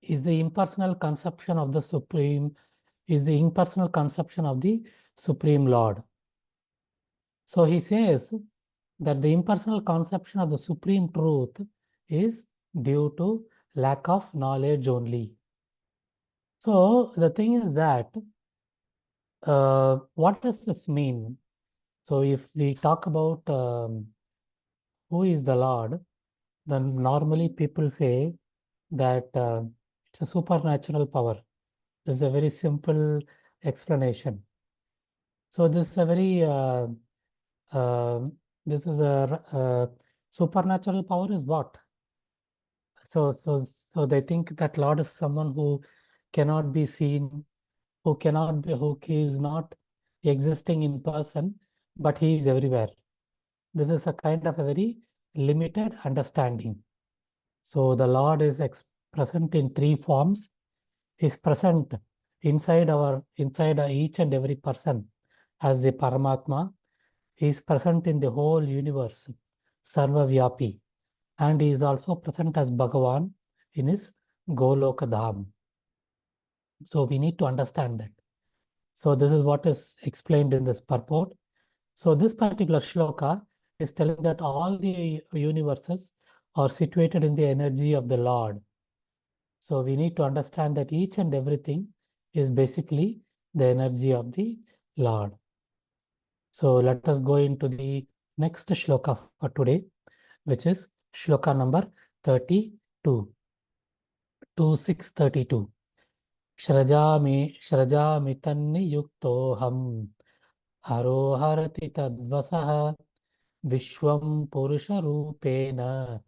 is the impersonal conception of the Supreme, is the impersonal conception of the Supreme Lord. So he says that the impersonal conception of the Supreme Truth is due to lack of knowledge only. So the thing is that, what does this mean? So if we talk about who is the Lord, then normally people say that it's a supernatural power. This is a very simple explanation. So this is a very this is a supernatural power is what? So they think that Lord is someone who cannot be seen, who is not existing in person, but he is everywhere. This is a kind of a very limited understanding. So the Lord is present in three forms. He is present inside each and every person as the Paramatma. He is present in the whole universe, Sarva Vyapi, and he is also present as Bhagavan in his Goloka Dham. So we need to understand that. So this is what is explained in this purport. So this particular shloka is telling that all the universes are situated in the energy of the Lord. So we need to understand that each and everything is basically the energy of the Lord. So let us go into the next shloka for today, which is shloka number 32. 2632. Shrajami tanniyuktoham haroharati tadvasah vishwam purusha rupena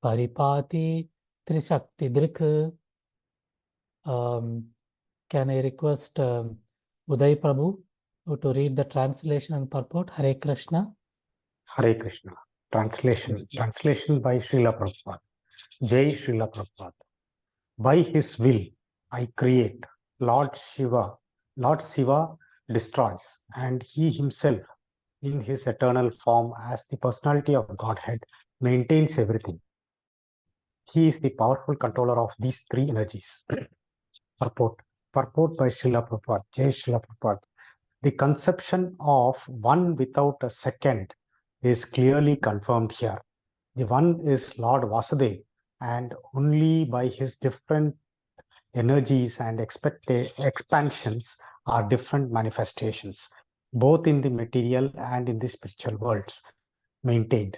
paripati trishakti drik. Can I request Uday Prabhu to read the translation and purport? Hare Krishna. Hare Krishna. Translation by Srila Prabhupada. Jai Srila Prabhupada. By his will, I create. Lord Shiva destroys, and he himself, in his eternal form as the personality of Godhead, maintains everything. He is the powerful controller of these three energies. Purport by Srila Prabhupada. Jai Srila Prabhupada. The conception of one without a second is clearly confirmed here. The one is Lord Vasudeva, and only by his different energies and expansions are different manifestations, both in the material and in the spiritual worlds, maintained.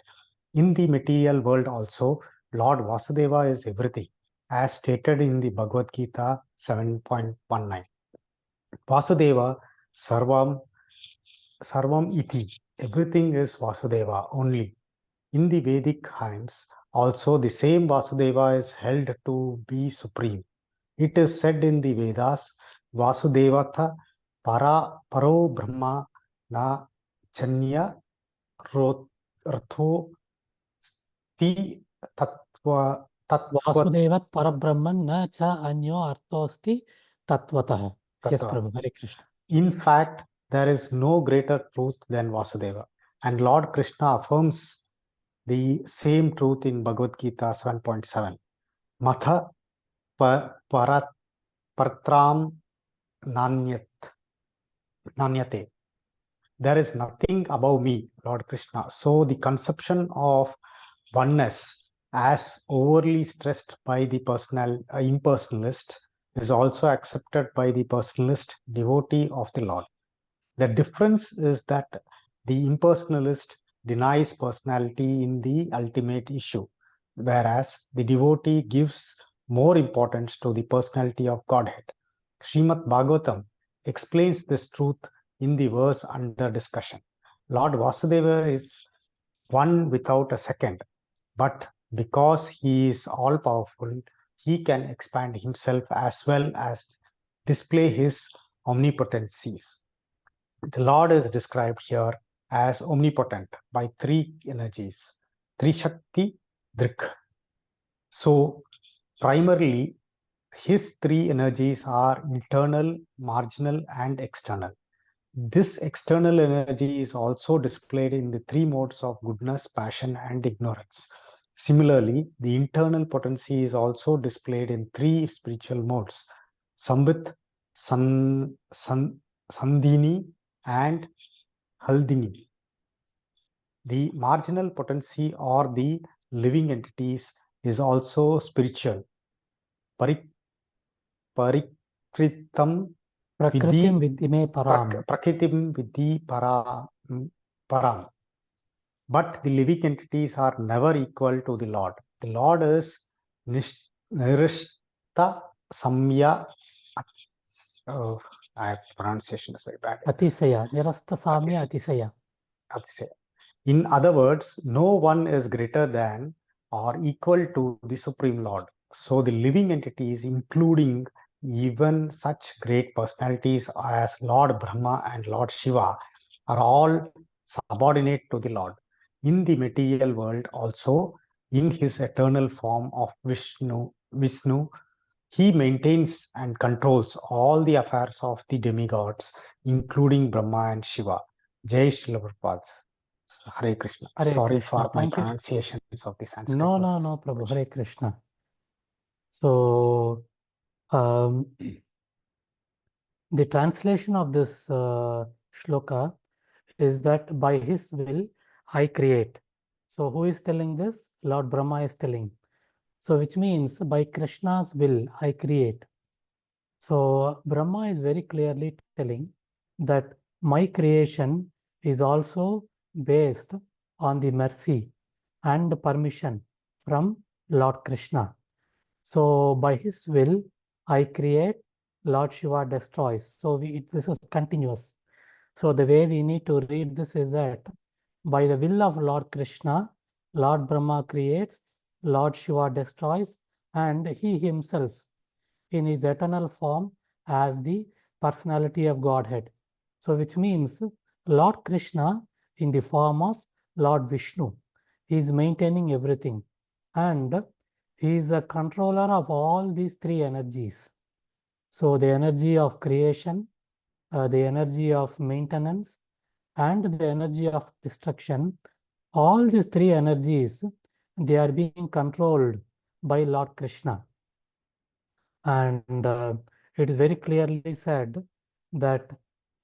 In the material world also, Lord Vasudeva is everything, as stated in the Bhagavad Gita 7.19. Vasudeva Sarvam Iti. Everything is Vasudeva only. In the Vedic hymns, also the same Vasudeva is held to be supreme. It is said in the Vedas, Vasudevata Paro Brahma na Chanya Ratho Sti Tattva. Vasudevat Parabrahman na cha anyo arthosti tatvatah. Yes, Prabhu. Hare Krishna. In fact, there is no greater truth than Vasudeva. And Lord Krishna affirms the same truth in Bhagavad Gita 7.7. Matha Partram Nanyate. There is nothing above me, Lord Krishna. So the conception of oneness, as overly stressed by the impersonalist, is also accepted by the personalist devotee of the Lord. The difference is that the impersonalist denies personality in the ultimate issue, whereas the devotee gives more importance to the personality of Godhead. Srimad Bhagavatam explains this truth in the verse under discussion. Lord Vasudeva is one without a second, but because he is all-powerful, he can expand himself as well as display his omnipotencies. The Lord is described here as omnipotent by three energies, Trishakti Drik. So, primarily, his three energies are internal, marginal, and external. This external energy is also displayed in the three modes of goodness, passion, and ignorance. Similarly, the internal potency is also displayed in three spiritual modes: Sambit, Sandhini, and Haldini. The marginal potency or the living entities is also spiritual. Parikritam Prakritim vidhi vidime param. prakritim vidhi param. But the living entities are never equal to the Lord. The Lord is Nirishta Samya. Pronunciation is very bad. Atisaya. Nirasta samya atisaya. In other words, no one is greater than or equal to the Supreme Lord. So the living entities, including even such great personalities as Lord Brahma and Lord Shiva, are all subordinate to the Lord. In the material world also, in his eternal form of Vishnu, he maintains and controls all the affairs of the demigods, including Brahma and Shiva. Jai Srila Prabhupada. Hare Krishna. Hare Sorry Krishna. for my Thank you. pronunciations of the Sanskrit No, verses. Prabhu. Hare Krishna. So, the translation of this shloka is that by his will I create. So who is telling this? Lord Brahma is telling. So which means by Krishna's will I create. So Brahma is very clearly telling that my creation is also based on the mercy and permission from Lord Krishna. So by his will I create, Lord Shiva destroys. So this is continuous. So the way we need to read this is that by the will of Lord Krishna, Lord Brahma creates, Lord Shiva destroys, and he himself in his eternal form as the personality of Godhead. So which means Lord Krishna in the form of Lord Vishnu, he is maintaining everything, and he is a controller of all these three energies. So the energy of creation, the energy of maintenance, and the energy of destruction, all these three energies, they are being controlled by Lord Krishna. And it is very clearly said that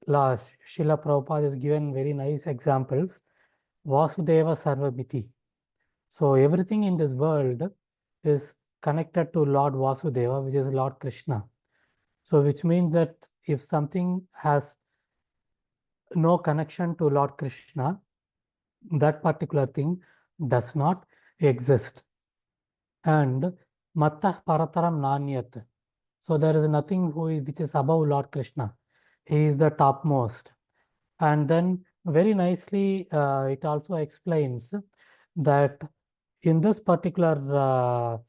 Srila Prabhupada has given very nice examples. Vasudeva Sarvamiti. So everything in this world is connected to Lord Vasudeva, which is Lord Krishna. So which means that if something has no connection to Lord Krishna, that particular thing does not exist. And Mattah Parataram Nanyat. So there is nothing which is above Lord Krishna. He is the topmost. And then very nicely it also explains that in this particular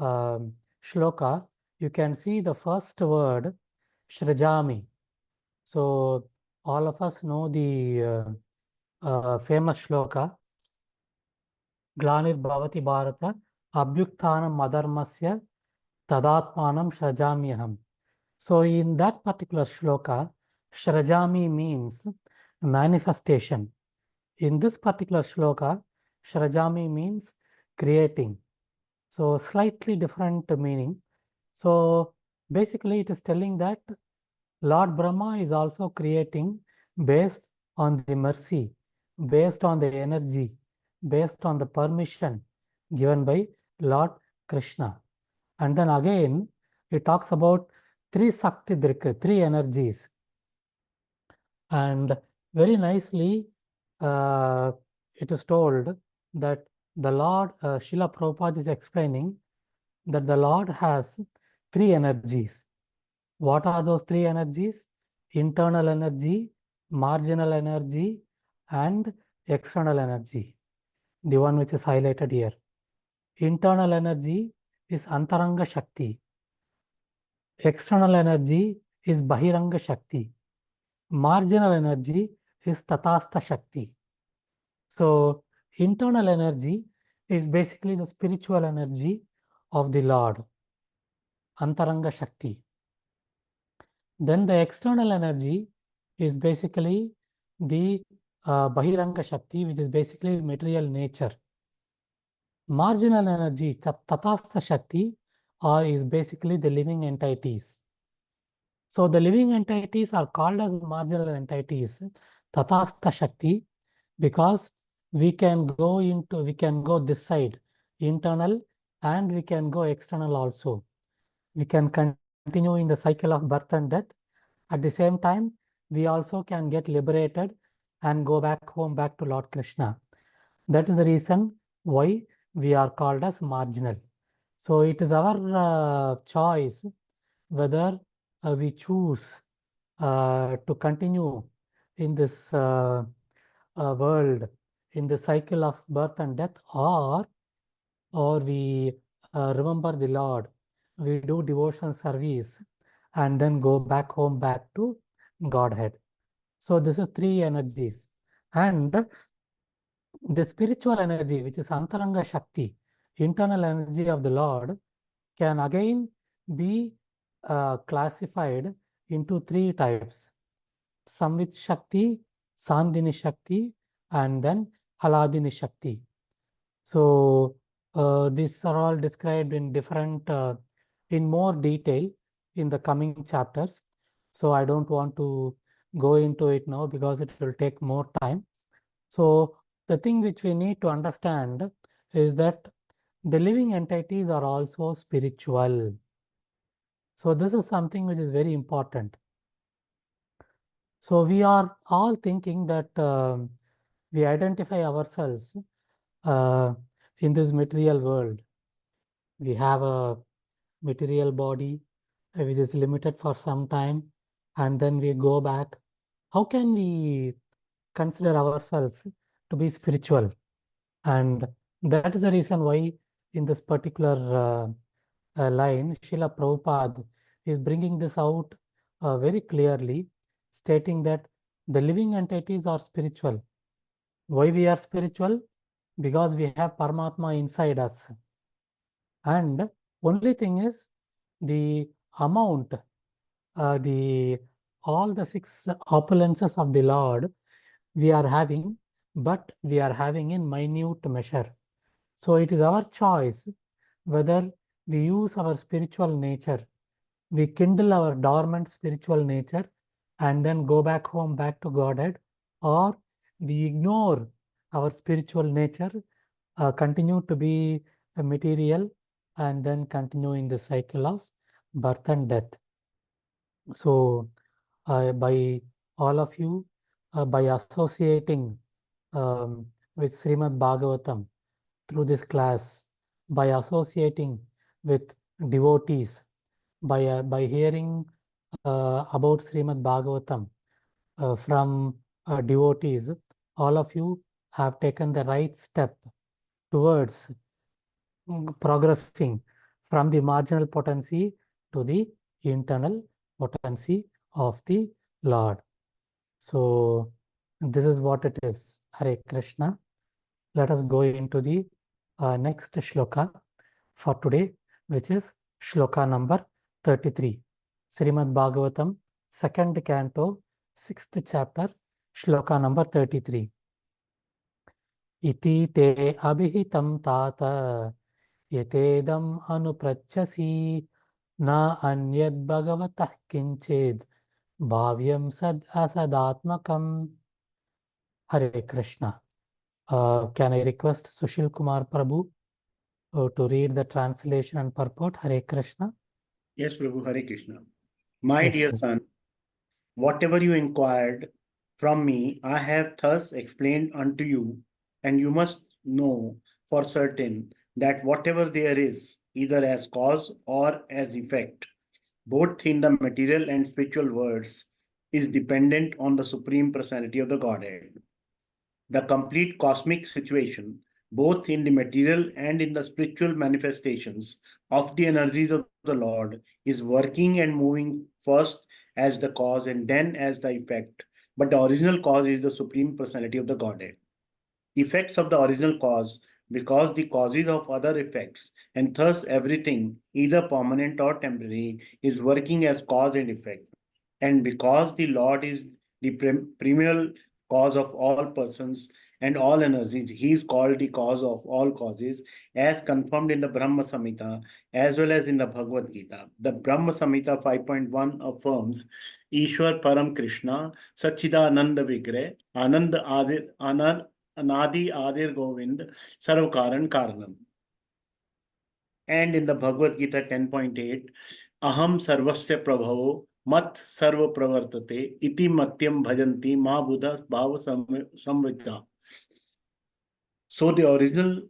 shloka, you can see the first word, Shrajami. So all of us know the famous shloka, Glanir Bhavati Bharata, Abhyukthanam Madharmasya, Tadatmanam Shrajamyaham. So in that particular shloka, Shrajami means manifestation. In this particular shloka, Shrajami means creating. So slightly different meaning. So basically it is telling that Lord Brahma is also creating based on the mercy, based on the energy, based on the permission given by Lord Krishna. And then again, it talks about three Sakti Drik, three energies. And very nicely, it is told that the Lord, Srila Prabhupada is explaining that the Lord has three energies. What are those three energies? Internal energy, marginal energy, and external energy. The one which is highlighted here. Internal energy is Antaranga Shakti. External energy is Bahiranga Shakti. Marginal energy is Tatastha Shakti. So internal energy is basically the spiritual energy of the Lord, Antaranga Shakti. Then the external energy is basically the Bahiranga Shakti, which is basically material nature. Marginal energy, Tatastha Shakti, is basically the living entities. So the living entities are called as marginal entities, Tatastha Shakti, because we can go this side, internal, and we can go external also. We can continue in the cycle of birth and death. At the same time, we also can get liberated and go back home, back to Lord Krishna. That is the reason why we are called as marginal. So it is our choice whether we choose to continue in this world, in the cycle of birth and death, or we remember the Lord, we do devotion service, and then go back home, back to Godhead. So this is three energies. And the spiritual energy, which is Antaranga Shakti, internal energy of the Lord, can again be classified into three types: Samvit Shakti, Sandhini Shakti, and then Haladini Shakti. So these are all described in in more detail in the coming chapters. So I don't want to go into it now because it will take more time. So the thing which we need to understand is that the living entities are also spiritual. So this is something which is very important. So we are all thinking that we identify ourselves uh, in this material world. We have a material body which is limited for some time, and then we go back. How can we consider ourselves to be spiritual? And that is the reason why in this particular line, Srila Prabhupada is bringing this out very clearly, stating that the living entities are spiritual. Why we are spiritual? Because we have Paramatma inside us. And only thing is the amount, the all the six opulences of the Lord we are having, but we are having in minute measure. So it is our choice whether we use our spiritual nature, we kindle our dormant spiritual nature and then go back home, back to Godhead, or we ignore our spiritual nature, continue to be a material, and then continue in the cycle of birth and death. So by all of you, by associating with Srimad Bhagavatam through this class, by associating with devotees, by hearing about Srimad Bhagavatam from devotees, all of you have taken the right step towards progressing from the marginal potency to the internal potency of the Lord. So this is what it is. Hare Krishna. Let us go into the next shloka for today, which is shloka number 33. Srimad Bhagavatam, second canto, sixth chapter, shloka number 33. Iti te abhihitam tata yetedam anuprachasi na anyad bhagavatah kinchid bhavyam sad asadatmakam. Hare Krishna. Can I request Sushil Kumar Prabhu to read the translation and purport? Hare Krishna. Yes, Prabhu, Hare Krishna. My Yes, dear Prabhu. son, whatever you inquired from me, I have thus explained unto you, and you must know for certain that whatever there is, either as cause or as effect, both in the material and spiritual worlds, is dependent on the Supreme Personality of the Godhead. The complete cosmic situation, both in the material and in the spiritual manifestations of the energies of the Lord, is working and moving first as the cause and then as the effect. But the original cause is the Supreme Personality of the Godhead. Effects of the original cause, because the causes of other effects, and thus everything, either permanent or temporary, is working as cause and effect. And because the Lord is the primal cause of all persons and all energies. He is called the cause of all causes, as confirmed in the Brahma Samhita as well as in the Bhagavad Gita. The Brahma Samhita 5.1 affirms Ishwar Param Krishna, Sachidananda Vigrah, Anadi Adir Govind, Sarvakaran Karanam. And in the Bhagavad Gita 10.8, Aham Sarvasya Prabhavo Mat Sarva Pravartate Iti Matyam Bhajanti Ma Buddha Bhava Samvita. So the original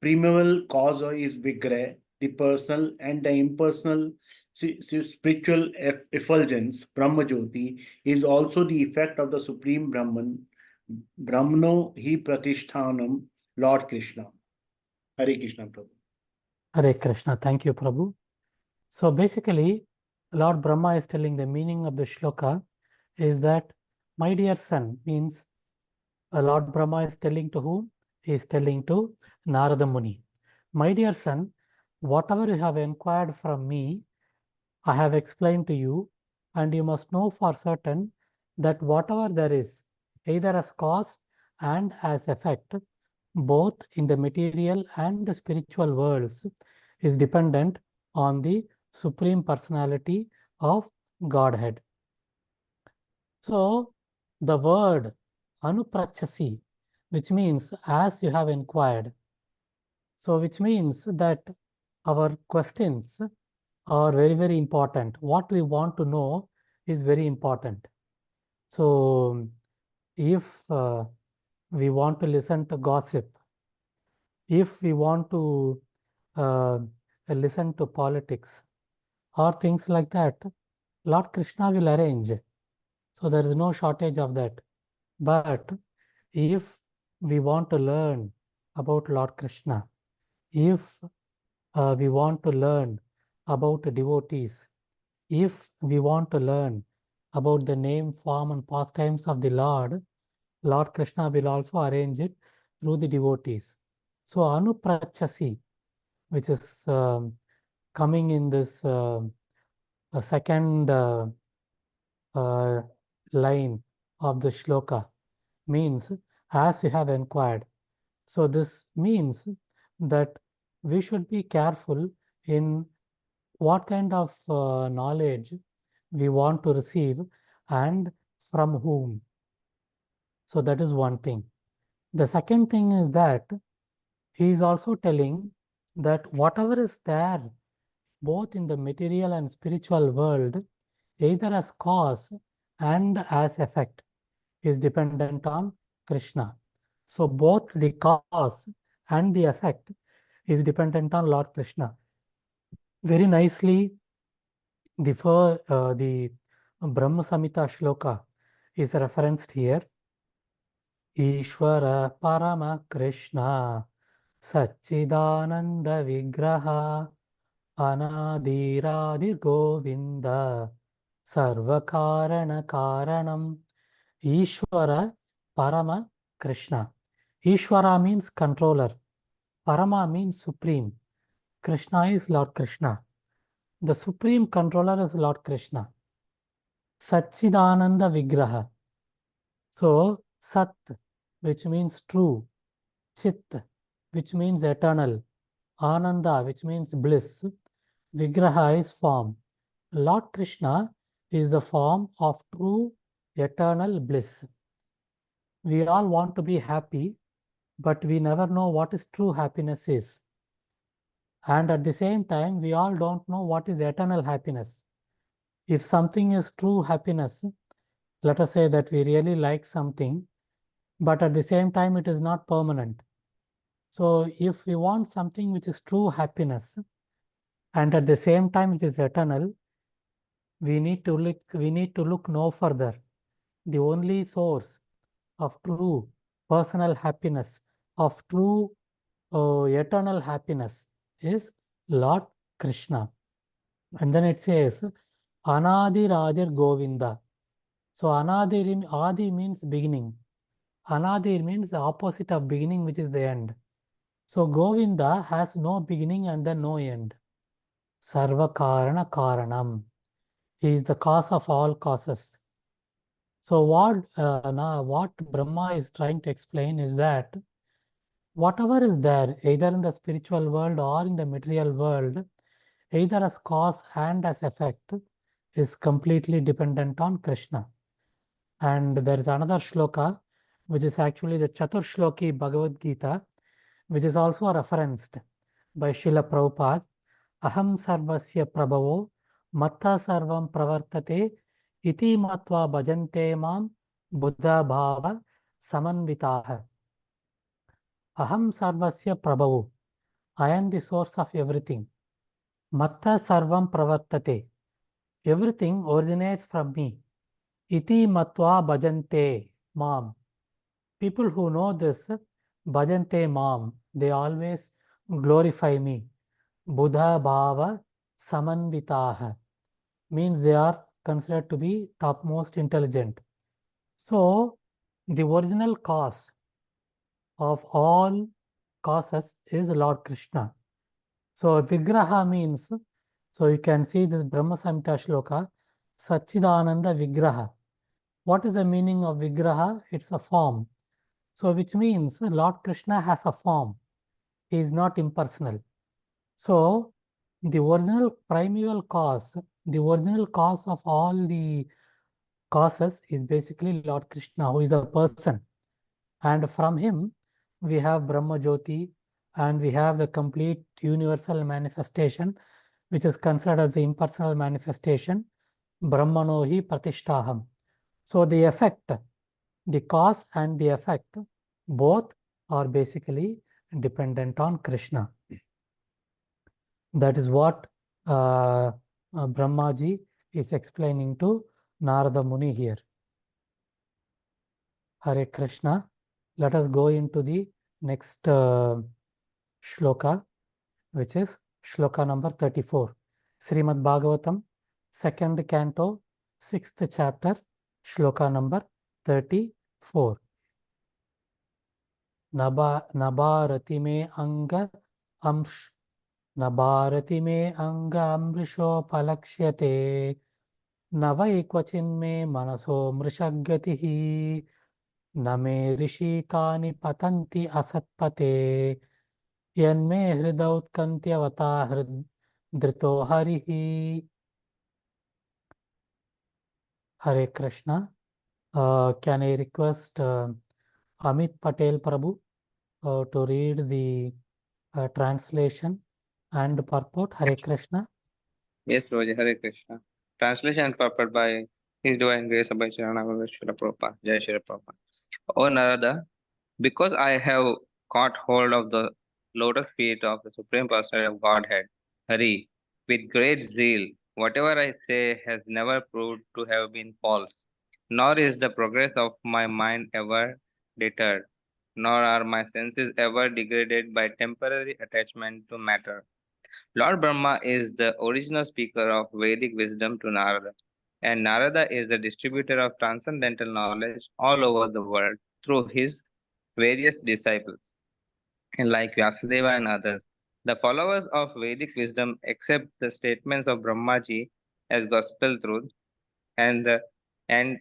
primeval cause is Vigrah, the personal and the impersonal spiritual effulgence, Brahma Jyoti, is also the effect of the Supreme Brahman, Brahmano Hi Pratishtanam, Lord Krishna. Hare Krishna, Prabhu. Hare Krishna. Thank you, Prabhu. So basically, Lord Brahma is telling the meaning of the shloka is that, my dear son, means Lord Brahma is telling to whom? He is telling to Narada Muni. My dear son, whatever you have inquired from me, I have explained to you, and you must know for certain that whatever there is, either as cause and as effect, both in the material and the spiritual worlds, is dependent on the Supreme Personality of Godhead. So, the word anuprachasi, which means as you have inquired, so which means that our questions are very, very important. What we want to know is very important. So, if we want to listen to gossip, if we want to listen to politics or things like that, Lord Krishna will arrange. So there is no shortage of that. But if we want to learn about Lord Krishna, if we want to learn about the devotees, if we want to learn about the name, form, and pastimes of the Lord, Lord Krishna will also arrange it through the devotees. So Anuprachasi, which is coming in this second line of the shloka, means as you have inquired. So this means that we should be careful in what kind of knowledge we want to receive and from whom. So that is one thing. The second thing is that he is also telling that whatever is there, both in the material and spiritual world, either as cause and as effect, is dependent on Krishna. So both the cause and the effect is dependent on Lord Krishna. Very nicely, the Brahma Samhita shloka is referenced here. Ishvara Parama Krishna Satchidananda Vigraha Anadiradi Govinda Sarvakarana Karanam. Ishvara Parama Krishna. Ishvara means controller. Parama means supreme. Krishna is Lord Krishna. The supreme controller is Lord Krishna. Satchidananda Vigraha. So, Sat, which means true. Chit, which means eternal. Ananda, which means bliss. Vigraha is form. Lord Krishna is the form of true eternal bliss. We all want to be happy, but we never know what is true happiness is. And at the same time, we all don't know what is eternal happiness. If something is true happiness, let us say that we really like something, but at the same time, it is not permanent. So if we want something which is true happiness, and at the same time it is eternal, we need to look no further. The only source of true personal happiness, of true eternal happiness is Lord Krishna. And then it says, Anadir Adir Govinda. So Adi means beginning. Anadir means the opposite of beginning, which is the end. So Govinda has no beginning and then no end. Sarva Karana Karanam. He is the cause of all causes. So what Brahma is trying to explain is that whatever is there, either in the spiritual world or in the material world, either as cause and as effect, is completely dependent on Krishna. And there is another shloka, which is actually the Chaturshloki Bhagavad Gita, which is also referenced by Srila Prabhupada. Aham sarvasya prabhavo matta sarvam pravartate iti matva bhajante mam buddha bhava samanvitaha. Aham sarvasya prabhavo. I am the source of everything. Matta sarvam pravartate. Everything originates from me. Iti matva bhajante mam. People who know this, bhajante mam, they always glorify me. Buddha bhava samanvitaha means they are considered to be topmost intelligent. So the original cause of all causes is Lord Krishna. So Vigraha means, so you can see this Brahma Samhita shloka, Satchidananda Vigraha. What is the meaning of Vigraha? It's a form. So which means Lord Krishna has a form. He is not impersonal. So the original primeval cause, the original cause of all the causes is basically Lord Krishna, who is a person. And from him, we have Brahma Jyoti, and we have the complete universal manifestation, which is considered as the impersonal manifestation, Brahmanohi Pratishtaham. So the effect, the cause and the effect, both are basically dependent on Krishna. That is what Brahmaji is explaining to Narada Muni here. Hare Krishna. Let us go into the next shloka, which is shloka number 34. Srimad Bhagavatam, 2nd Canto, 6th chapter, shloka number 34. Nabarati me anga amsh Nabarati me anga amrishopalakshyate Navai kvachin me manaso mrishagyatihi Name rishikani patanti asatpate Yanme hridautkantyavata hridrito harihi. Hare Krishna. Can I request Amit Patel Prabhu to read the translation and purport? Hare Krishna. Yes, Roji, Hare Krishna. Translation and purport by His Divine Grace Abhay Charanamrita Srila Prabhupada. Jai Srila Prabhupada. O Narada, because I have caught hold of the lotus feet of the Supreme Personality of Godhead, Hari, with great zeal, whatever I say has never proved to have been false, nor is the progress of my mind ever deterred, nor are my senses ever degraded by temporary attachment to matter. Lord Brahma is the original speaker of Vedic wisdom to Narada, and Narada is the distributor of transcendental knowledge all over the world through his various disciples, and like Vyasadeva and others. The followers of Vedic wisdom accept the statements of Brahmaji as gospel truth, and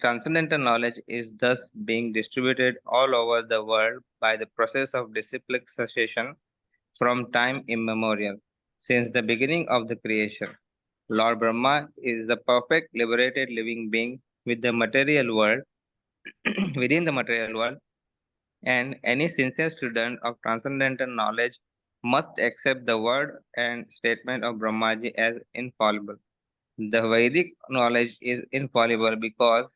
transcendental knowledge is thus being distributed all over the world by the process of disciplic succession from time immemorial, since the beginning of the creation. Lord Brahma is the perfect liberated living being with the material world within the material world, and any sincere student of transcendental knowledge must accept the word and statement of Brahmaji as infallible. The Vedic knowledge is infallible because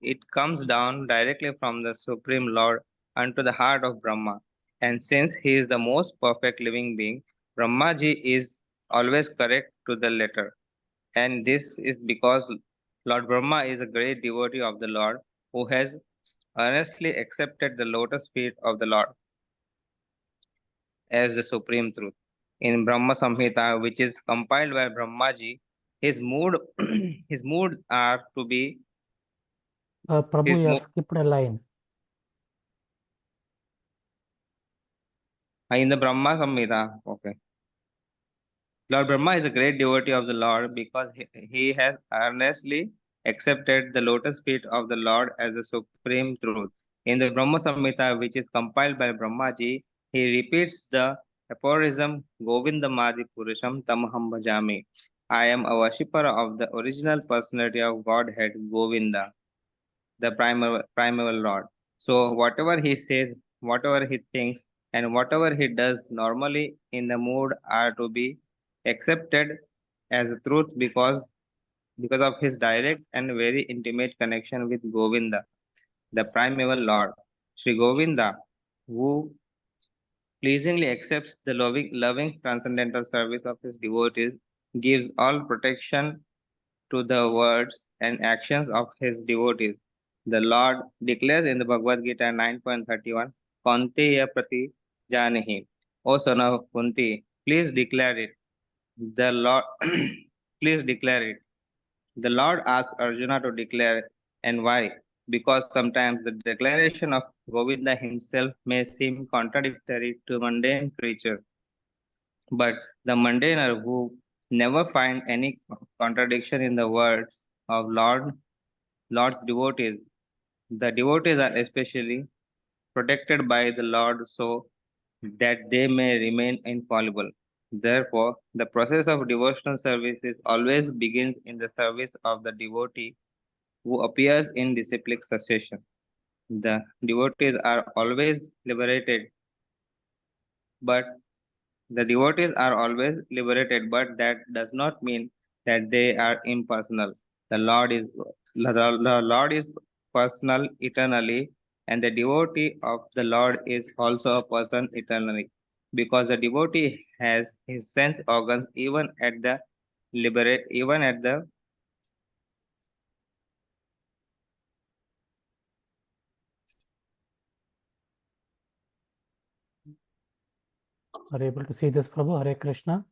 it comes down directly from the Supreme Lord unto the heart of Brahma. And since he is the most perfect living being, Brahmaji is always correct to the letter. And this is because Lord Brahma is a great devotee of the Lord who has earnestly accepted the lotus feet of the Lord as the supreme truth. In Brahma Samhita, which is compiled by Brahmaji, his mood his moods are to be Prabhu, his you have mood skipped a line. in the Brahma Samhita. Okay. Lord Brahma is a great devotee of the Lord because he has earnestly accepted the lotus feet of the Lord as the supreme truth. In the Brahma Samhita, which is compiled by Brahmaji, he repeats the aphorism Govindamadi Purusham Tamaham Bhajami. I am a worshipper of the original personality of Godhead, Govinda, the primeval Lord. So, whatever he says, whatever he thinks, and whatever he does normally in the mood are to be accepted as a truth because of his direct and very intimate connection with Govinda, the primeval Lord. Sri Govinda, who pleasingly accepts the loving transcendental service of his devotees, gives all protection to the words and actions of his devotees. The Lord declares in the Bhagavad Gita 9.31, Kaunteya Prati Janahi. O son of Kunti, please declare it. The Lord, please declare it. The Lord asks Arjuna to declare, and why? Because sometimes the declaration of Govinda himself may seem contradictory to mundane creatures, but the mundaner who never find any contradiction in the words of Lord's devotees, the devotees are especially protected by the Lord so that they may remain infallible. Therefore, the process of devotional service is always begins in the service of the devotee who appears in disciplic succession. The devotees are always liberated, but but that does not mean that they are impersonal. The Lord is personal eternally, and the devotee of the Lord is also a person eternally, because the devotee has his sense organs even at the Are you able to see this, Prabhu? Hare Krishna.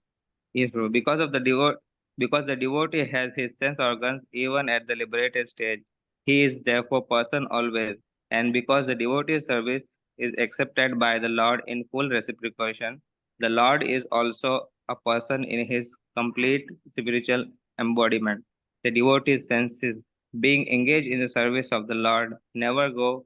Yes, bro. Because the devotee has his sense organs even at the liberated stage, he is therefore person always. And because the devotee's service is accepted by the Lord in full reciprocation, the Lord is also a person in his complete spiritual embodiment. The devotee's senses, being engaged in the service of the Lord, never go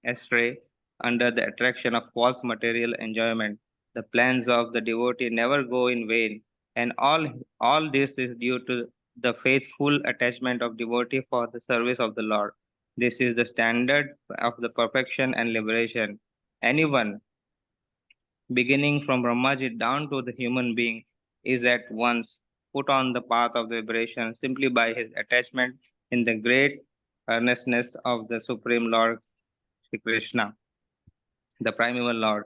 astray under the attraction of false material enjoyment. The plans of the devotee never go in vain, and all this is due to the faithful attachment of devotee for the service of the Lord. This is the standard of the perfection and liberation. Anyone, beginning from Brahmaji down to the human being, is at once put on the path of liberation simply by his attachment in the great earnestness of the Supreme Lord Shri Krishna, the primeval Lord.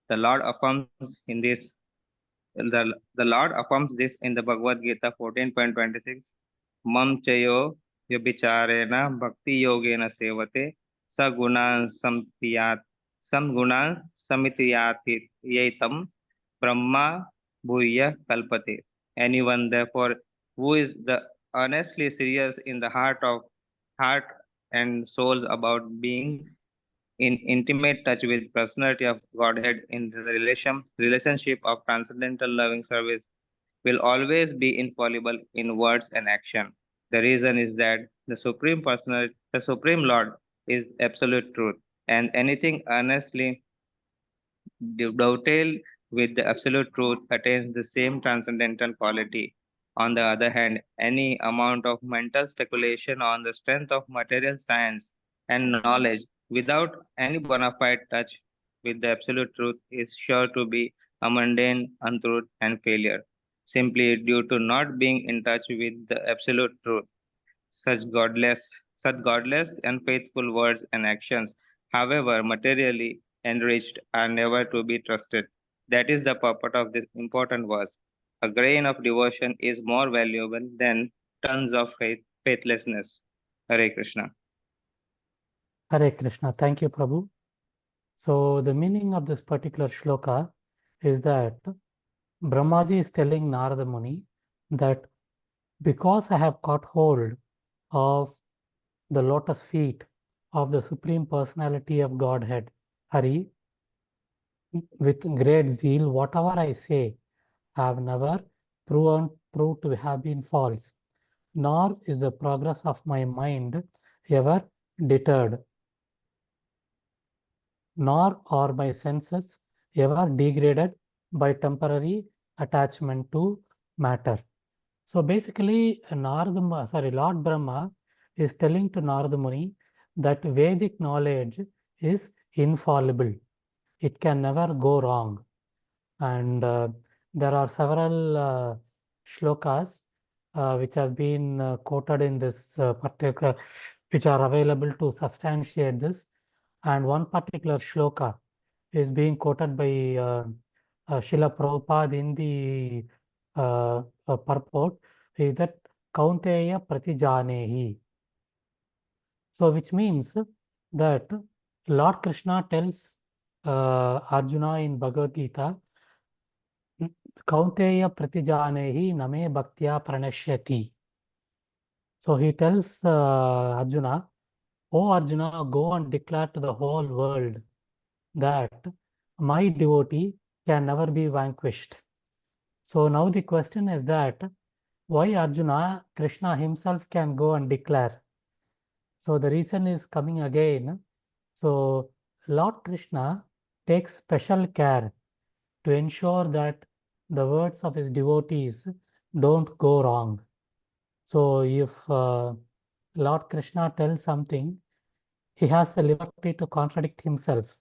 The Lord affirms in this the Lord affirms this in the Bhagavad Gita 14.26. Mam chayo vyabhicharena bhakti yogena sevate sagunan samgunan samitiyati yetam brahma bhuya kalpate. Anyone therefore who is the earnestly serious in the heart and soul about being in intimate touch with personality of Godhead in the relationship of transcendental loving service will always be infallible in words and action. The reason is that the Supreme Lord is absolute truth, and anything earnestly dovetailed with the absolute truth attains the same transcendental quality. On the other hand, any amount of mental speculation on the strength of material science and knowledge without any bona fide touch with the absolute truth is sure to be a mundane untruth and failure, simply due to not being in touch with the absolute truth. Such godless and faithful words and actions, however materially enriched, are never to be trusted. That is the purport of this important verse. A grain of devotion is more valuable than tons of faithlessness. Hare Krishna. Hare Krishna. Thank you, Prabhu. So the meaning of this particular shloka is that Brahmaji is telling Narada Muni that because I have caught hold of the lotus feet of the Supreme Personality of Godhead, Hari, with great zeal, whatever I say, I have never proved to have been false. nor is the progress of my mind ever deterred, nor are my senses ever degraded by temporary attachment to matter. So basically, Lord Brahma is telling to Narada Muni that Vedic knowledge is infallible. It can never go wrong. And there are several shlokas which has been quoted in this particular, which are available to substantiate this. And one particular shloka is being quoted by Srila Prabhupada in the purport, is that Kaunteya Pratijanehi. So which means that Lord Krishna tells Arjuna in Bhagavad Gita, Kaunteya Pratijanehi Name Bhaktya Pranashyati. So he tells Arjuna, "O Arjuna, go and declare to the whole world that my devotee can never be vanquished." So now the question is that why Arjuna, Krishna himself can go and declare? So the reason is coming again. So Lord Krishna takes special care to ensure that the words of his devotees don't go wrong. So if Lord Krishna tells something, he has the liberty to contradict himself.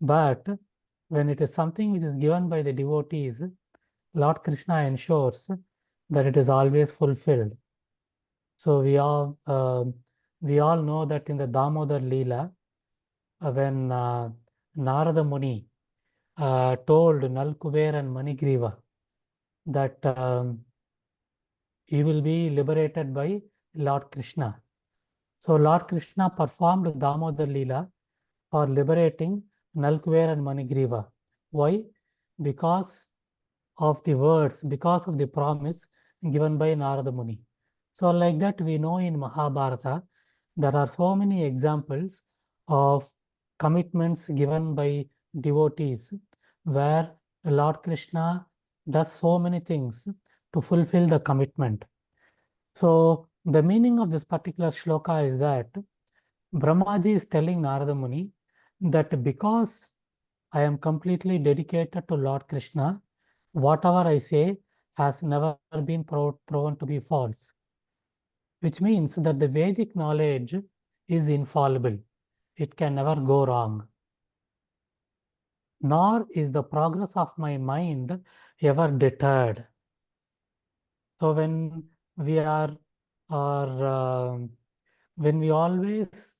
But when it is something which is given by the devotees, Lord Krishna ensures that it is always fulfilled. So we all know that in the Damodar Leela, when Narada Muni told Nalkuber and Manigriva that he will be liberated by Lord Krishna. So Lord Krishna performed Damodar Leela for liberating Nalkuber and Manigriva. Why? Because of the words, because of the promise given by Narada Muni. So like that, we know in Mahabharata, there are so many examples of commitments given by devotees where Lord Krishna does so many things to fulfill the commitment. So the meaning of this particular shloka is that Brahmaji is telling Narada Muni that because I am completely dedicated to Lord Krishna, whatever I say has never been proven to be false, which means that the Vedic knowledge is infallible. It can never go wrong. Nor is the progress of my mind ever deterred. So when we are, when we always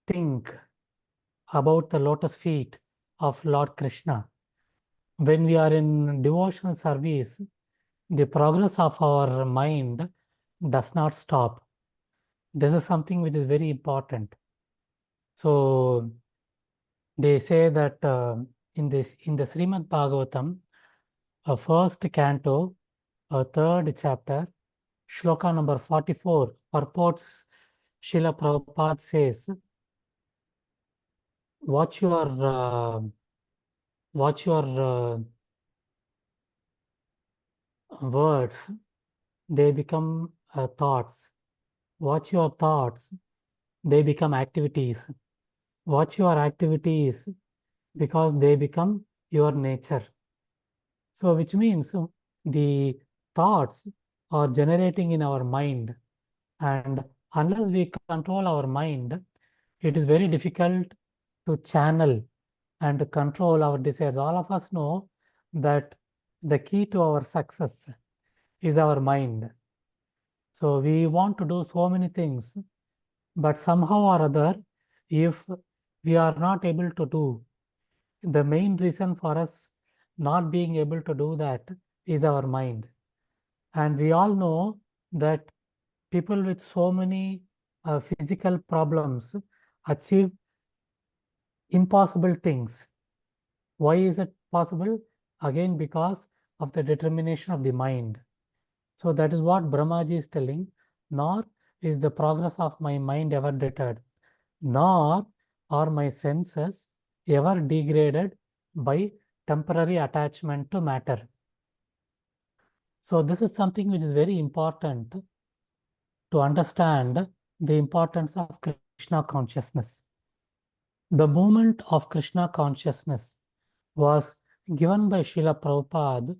think about the lotus feet of Lord Krishna, when we are in devotional service, the progress of our mind does not stop. This is something which is very important. So they say that in the Srimad Bhagavatam, first canto, third chapter, shloka number 44, purports Srila Prabhupada says, watch your words, they become thoughts. Watch your thoughts, they become activities. Watch your activities because they become your nature. So which means the thoughts are generating in our mind, and unless we control our mind, it is very difficult to channel and to control our desires. All of us know that the key to our success is our mind. So we want to do so many things, but somehow or other, if we are not able to do, the main reason for us not being able to do that is our mind. And we all know that people with so many physical problems achieve impossible things. Why is it possible? Again, because of the determination of the mind. So that is what Brahmaji is telling. Nor is the progress of my mind ever deterred, nor are my senses ever degraded by temporary attachment to matter. So this is something which is very important to understand the importance of Krishna consciousness. The movement of Krishna consciousness was given by Srila Prabhupada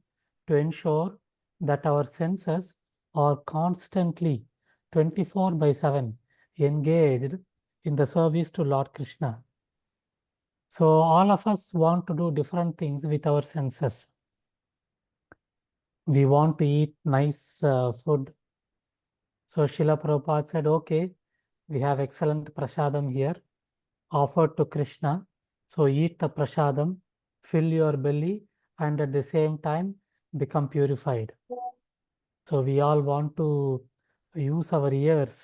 to ensure that our senses are constantly 24/7 engaged in the service to Lord Krishna. So all of us want to do different things with our senses. We want to eat nice food. So Srila Prabhupada said, okay, we have excellent prasadam here offered to Krishna. So eat the prasadam, fill your belly, and at the same time become purified. So we all want to use our ears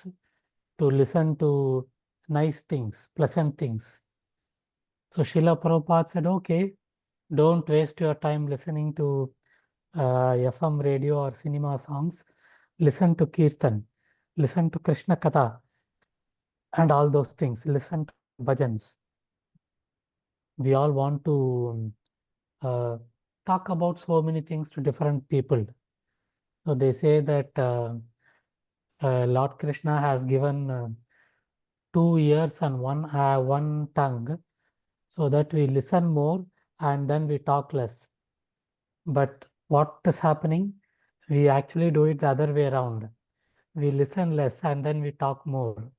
to listen to nice things, pleasant things. So Srila Prabhupada said, okay, don't waste your time listening to FM radio or cinema songs. Listen to Kirtan, listen to Krishna Katha, and all those things. Listen to bhajans. We all want to talk about so many things to different people. So they say that Lord Krishna has given 2 ears and one tongue, so that we listen more and then we talk less. But what is happening? We actually do it the other way around. We listen less and then we talk more.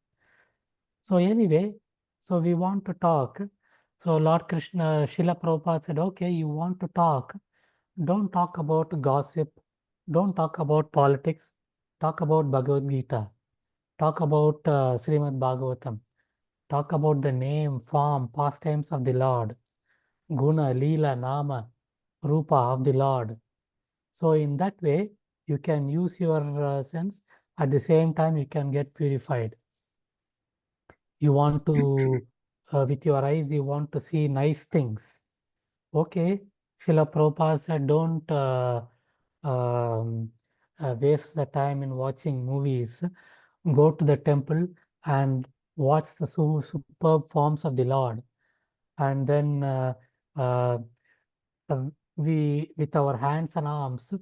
So anyway, so we want to talk. So Lord Krishna, Srila Prabhupada said, okay, you want to talk. Don't talk about gossip. Don't talk about politics. Talk about Bhagavad Gita. Talk about Srimad Bhagavatam. Talk about the name, form, pastimes of the Lord. Guna, Leela, Nama, Rupa of the Lord. So in that way, you can use your sense. At the same time, you can get purified. You want to, with your eyes, you want to see nice things. Okay, Srila Prabhupada said, don't waste the time in watching movies. Go to the temple and watch the superb forms of the Lord. And then we, with our hands and arms,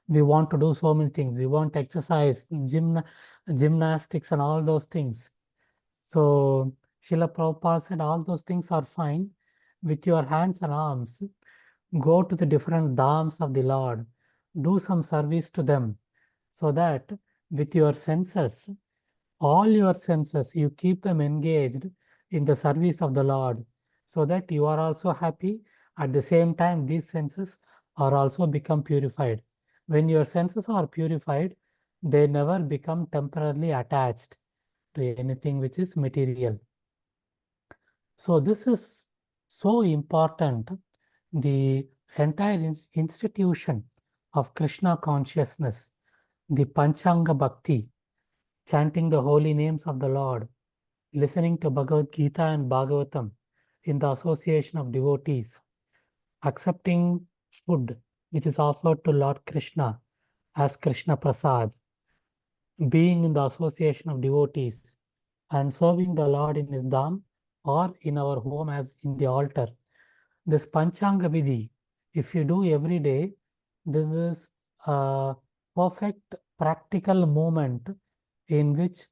we want to do so many things. We want exercise, gymnastics and all those things. So Srila Prabhupada said all those things are fine. With your hands and arms, go to the different dhams of the Lord. Do some service to them, so that with your senses, all your senses, you keep them engaged in the service of the Lord, so that you are also happy. At the same time, these senses are also become purified. When your senses are purified, they never become temporarily attached to anything which is material. So this is so important. The entire institution of Krishna consciousness, the Panchanga Bhakti, chanting the holy names of the Lord, listening to Bhagavad Gita and Bhagavatam in the association of devotees, accepting food which is offered to Lord Krishna as Krishna Prasad, being in the association of devotees, and serving the Lord in his dham or in our home as in the altar. This Panchanga Vidhi, if you do every day, this is a perfect practical moment in which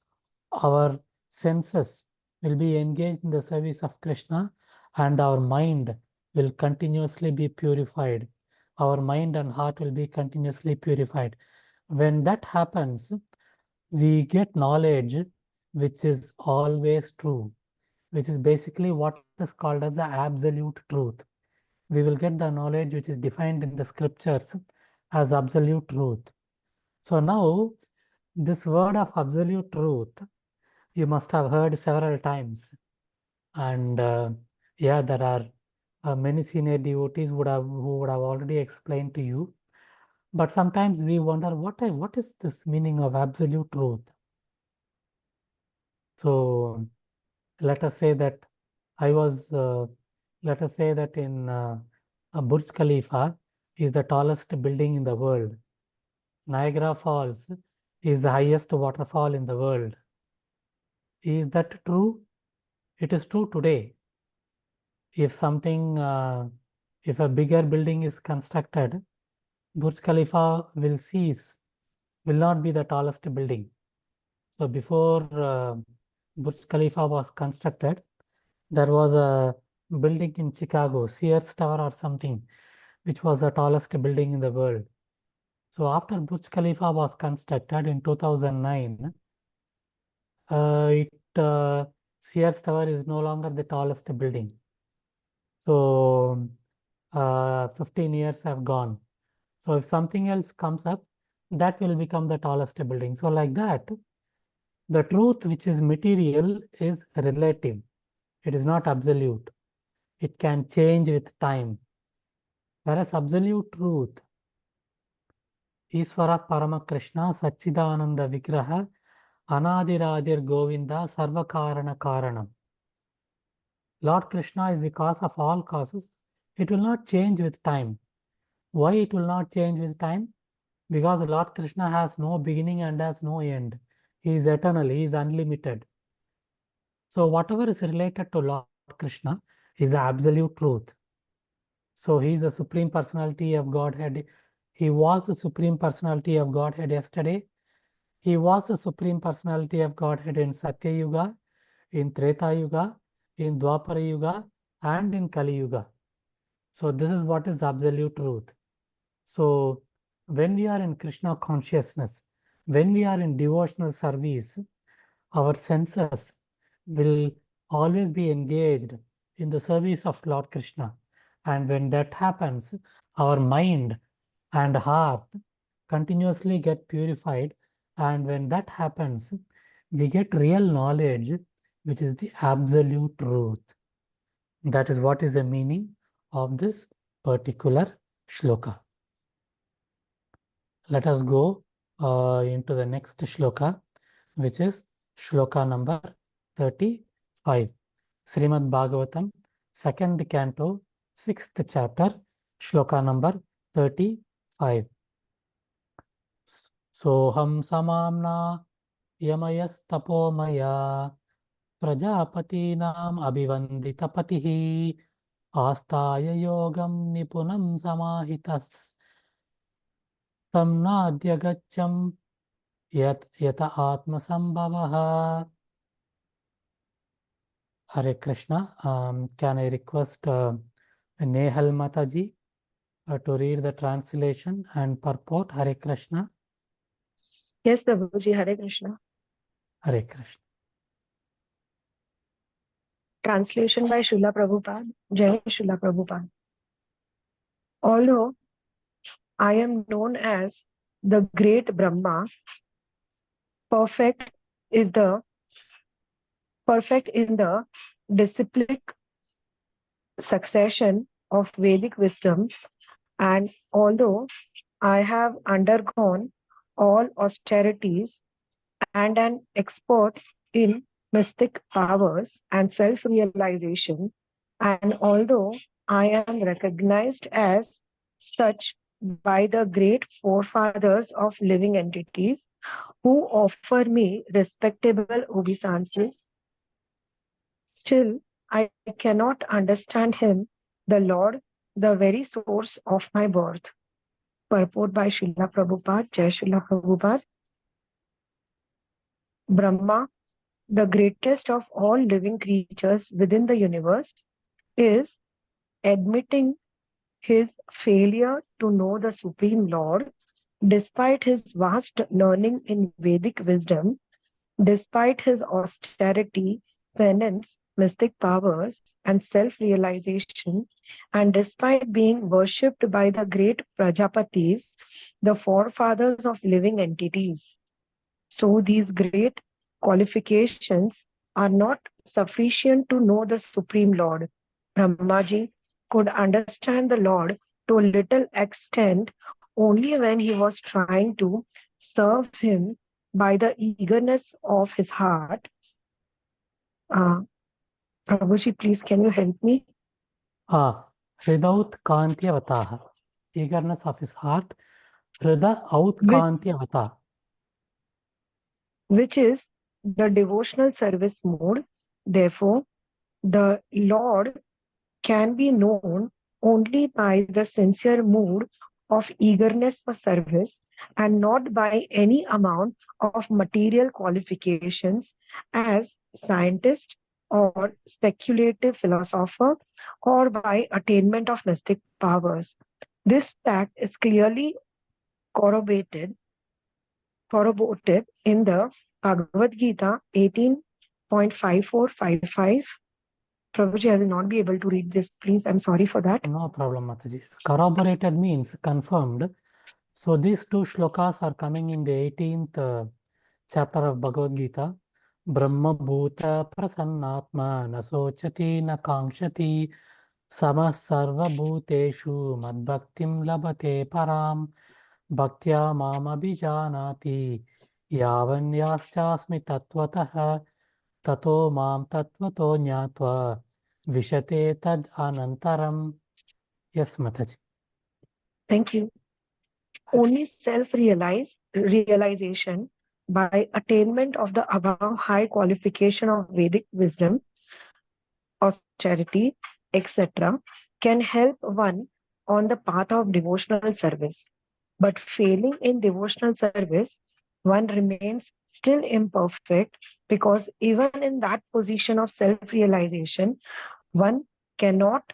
our senses will be engaged in the service of Krishna, and our mind will continuously be purified. Our mind and heart will be continuously purified. When that happens, we get knowledge which is always true, which is basically what is called as the absolute truth. We will get the knowledge which is defined in the scriptures as absolute truth. So now, this word of absolute truth, you must have heard several times. And yeah, there are many senior devotees who would have already explained to you. But sometimes we wonder, what is this meaning of absolute truth? So let us say that let us say that in Burj Khalifa is the tallest building in the world. Niagara Falls is the highest waterfall in the world. Is that true? It is true today. If something, if a bigger building is constructed, Burj Khalifa will not be the tallest building. So before Burj Khalifa was constructed, there was a building in Chicago, Sears Tower or something, which was the tallest building in the world. So after Burj Khalifa was constructed in 2009, Sears Tower is no longer the tallest building. So 15 years have gone. So if something else comes up, that will become the tallest building. So like that, the truth which is material is relative. It is not absolute. It can change with time. Whereas absolute truth, Iswara Parama Krishna, Satchidananda Vigraha, Anadiradir Govinda, Sarvakarana Karanam. Lord Krishna is the cause of all causes. It will not change with time. Why it will not change with time? Because Lord Krishna has no beginning and has no end. He is eternal, he is unlimited. So whatever is related to Lord Krishna is the absolute truth. So he is the Supreme Personality of Godhead. He was the Supreme Personality of Godhead yesterday. He was the Supreme Personality of Godhead in Satya Yuga, in Treta Yuga, in Dwapara Yuga, and in Kali Yuga. So this is what is absolute truth. So when we are in Krishna consciousness, when we are in devotional service, our senses will always be engaged in the service of Lord Krishna. And when that happens, our mind and heart continuously get purified. And when that happens, we get real knowledge, which is the absolute truth. That is what is the meaning of this particular shloka. Let us go into the next shloka, which is shloka number 35. Srimad Bhagavatam, 2nd Canto, 6th chapter, shloka number 35. Soham samamna yamayastapomaya prajapatinam abhivanditapatihi astaya yogam nipunam samahitas tam nadyagacham yata atmasambhavaha. Hare Krishna. Can I request Nehal Mataji to read the translation and purport? Hare Krishna. Yes, Prabhuji, Hare Krishna. Hare Krishna. Translation by Srila Prabhupada. Jai Srila Prabhupada. Although I am known as the great Brahma, perfect in the disciplic succession of Vedic wisdom, and although I have undergone all austerities and an expert in mystic powers and self-realization, and although I am recognized as such by the great forefathers of living entities who offer me respectable obeisances, still I cannot understand him, the Lord, the very source of my birth. Purport by Srila Prabhupada, Jai Srila Prabhupada. Brahma, the greatest of all living creatures within the universe, is admitting his failure to know the Supreme Lord, despite his vast learning in Vedic wisdom, despite his austerity, penance, mystic powers, and self-realization, and despite being worshipped by the great Prajapatis, the forefathers of living entities. So these great qualifications are not sufficient to know the Supreme Lord. Brahmaji could understand the Lord to a little extent only when he was trying to serve him by the eagerness of his heart. Prabhuji, please, can you help me? Hridaut Kantyavataha. Eagerness of his heart. Hrida Out Kantyavata. Which is the devotional service mode. Therefore, the Lord can be known only by the sincere mood of eagerness for service and not by any amount of material qualifications as scientist or speculative philosopher or by attainment of mystic powers. This fact is clearly corroborated in the Bhagavad Gita 18.5455. Prabhuji, I will not be able to read this, please. I'm sorry for that. No problem, Mataji. Corroborated means confirmed. So these two shlokas are coming in the 18th chapter of Bhagavad Gita. Brahma Bhuta Prasannatma Nasochati Nakangshati Samah Sarva Bhuteshu Madbhaktim Labate Param Bhaktya Mamabhijanati Yavanyaschasmi Tatvatah Tato Mam Tatvato Nyatva Vishate Tad Anantaram. Yes, Mataji. Thank you. Only self-realization by attainment of the above high qualification of Vedic wisdom, austerity, etc., can help one on the path of devotional service. But failing in devotional service, one remains still imperfect because even in that position of self-realization, one cannot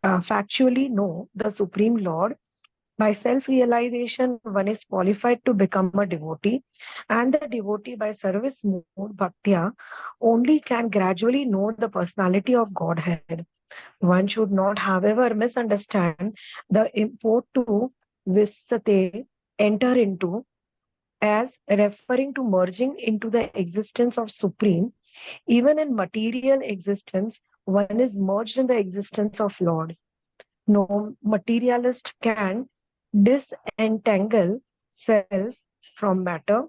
factually know the Supreme Lord. By self-realization, one is qualified to become a devotee, and the devotee by service mode, bhaktya, only can gradually know the personality of Godhead. One should not, however, misunderstand the import to visate, enter into, as referring to merging into the existence of Supreme. Even in material existence, one is merged in the existence of Lord. No materialist can disentangle self from matter,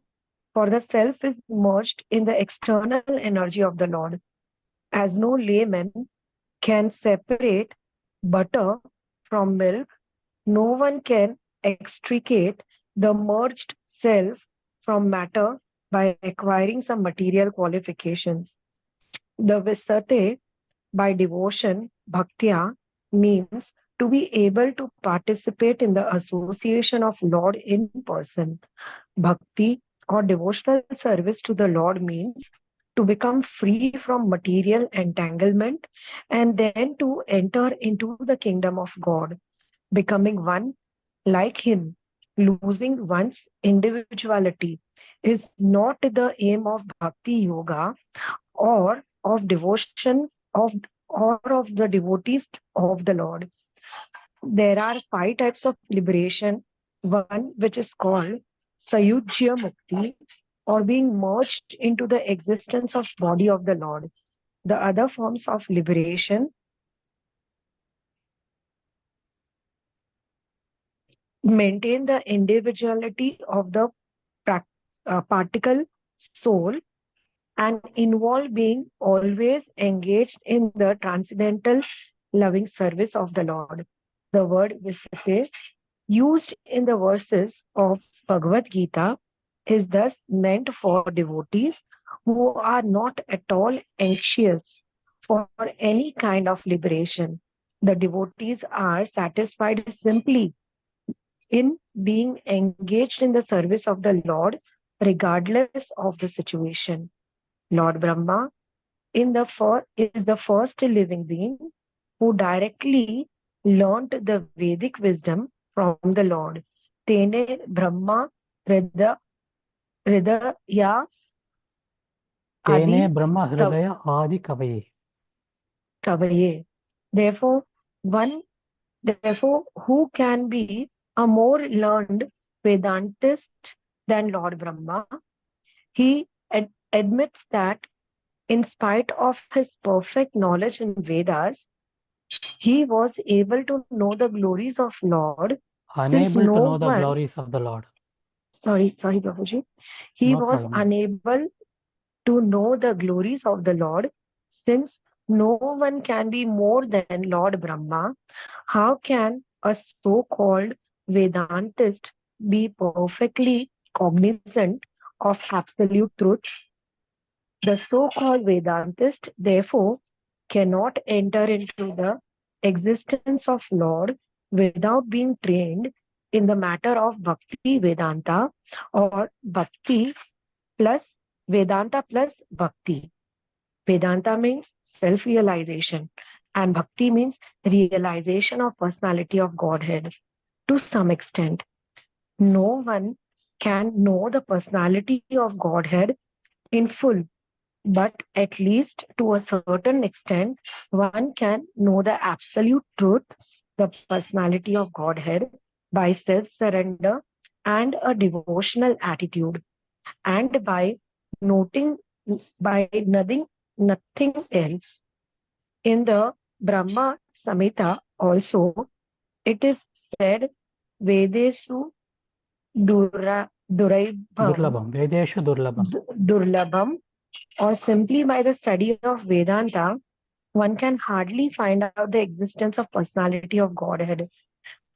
for the self is merged in the external energy of the Lord. As no layman can separate butter from milk, no one can extricate the merged self from matter by acquiring some material qualifications. The visate by devotion, bhaktya, means to be able to participate in the association of Lord in person. Bhakti or devotional service to the Lord means to become free from material entanglement and then to enter into the kingdom of God, becoming one like Him. Losing one's individuality is not the aim of bhakti yoga or of devotion of of the devotees of the Lord. There are 5 types of liberation. One which is called Sayujya Mukti, or being merged into the existence of body of the Lord. The other forms of liberation maintain the individuality of the particle soul and involve being always engaged in the transcendental loving service of the Lord. The word visite, used in the verses of Bhagavad Gita, is thus meant for devotees who are not at all anxious for any kind of liberation. The devotees are satisfied simply in being engaged in the service of the Lord, regardless of the situation. Lord Brahma is the first living being who directly learnt the Vedic wisdom from the Lord. Tene Brahma Hrida Hridaya Tene Adi Brahma Hridaya Adi Kavaye. Kavaye. Therefore, who can be a more learned Vedantist than Lord Brahma? He admits that in spite of his perfect knowledge in Vedas, he was able to know the glories of Lord since Unable to no know the one, glories of the Lord. sorry, Prabhuji, he No was problem. unable to know the glories of the Lord since no one can be more than Lord Brahma. How can a so-called Vedantist be perfectly cognizant of absolute truth? The so-called Vedantist, therefore, cannot enter into the existence of Lord without being trained in the matter of Bhakti Vedanta or Bhakti plus Vedanta plus Bhakti. Vedanta means self-realization and Bhakti means realization of personality of Godhead to some extent. No one can know the personality of Godhead in full, but at least to a certain extent, one can know the absolute truth, the personality of Godhead, by self surrender and a devotional attitude, and by noting by nothing else. In the Brahma Samhita also, it is said, Vedesu Duraibham Vedeshu Durlabham. Durlabham, or simply by the study of Vedanta, one can hardly find out the existence of personality of Godhead.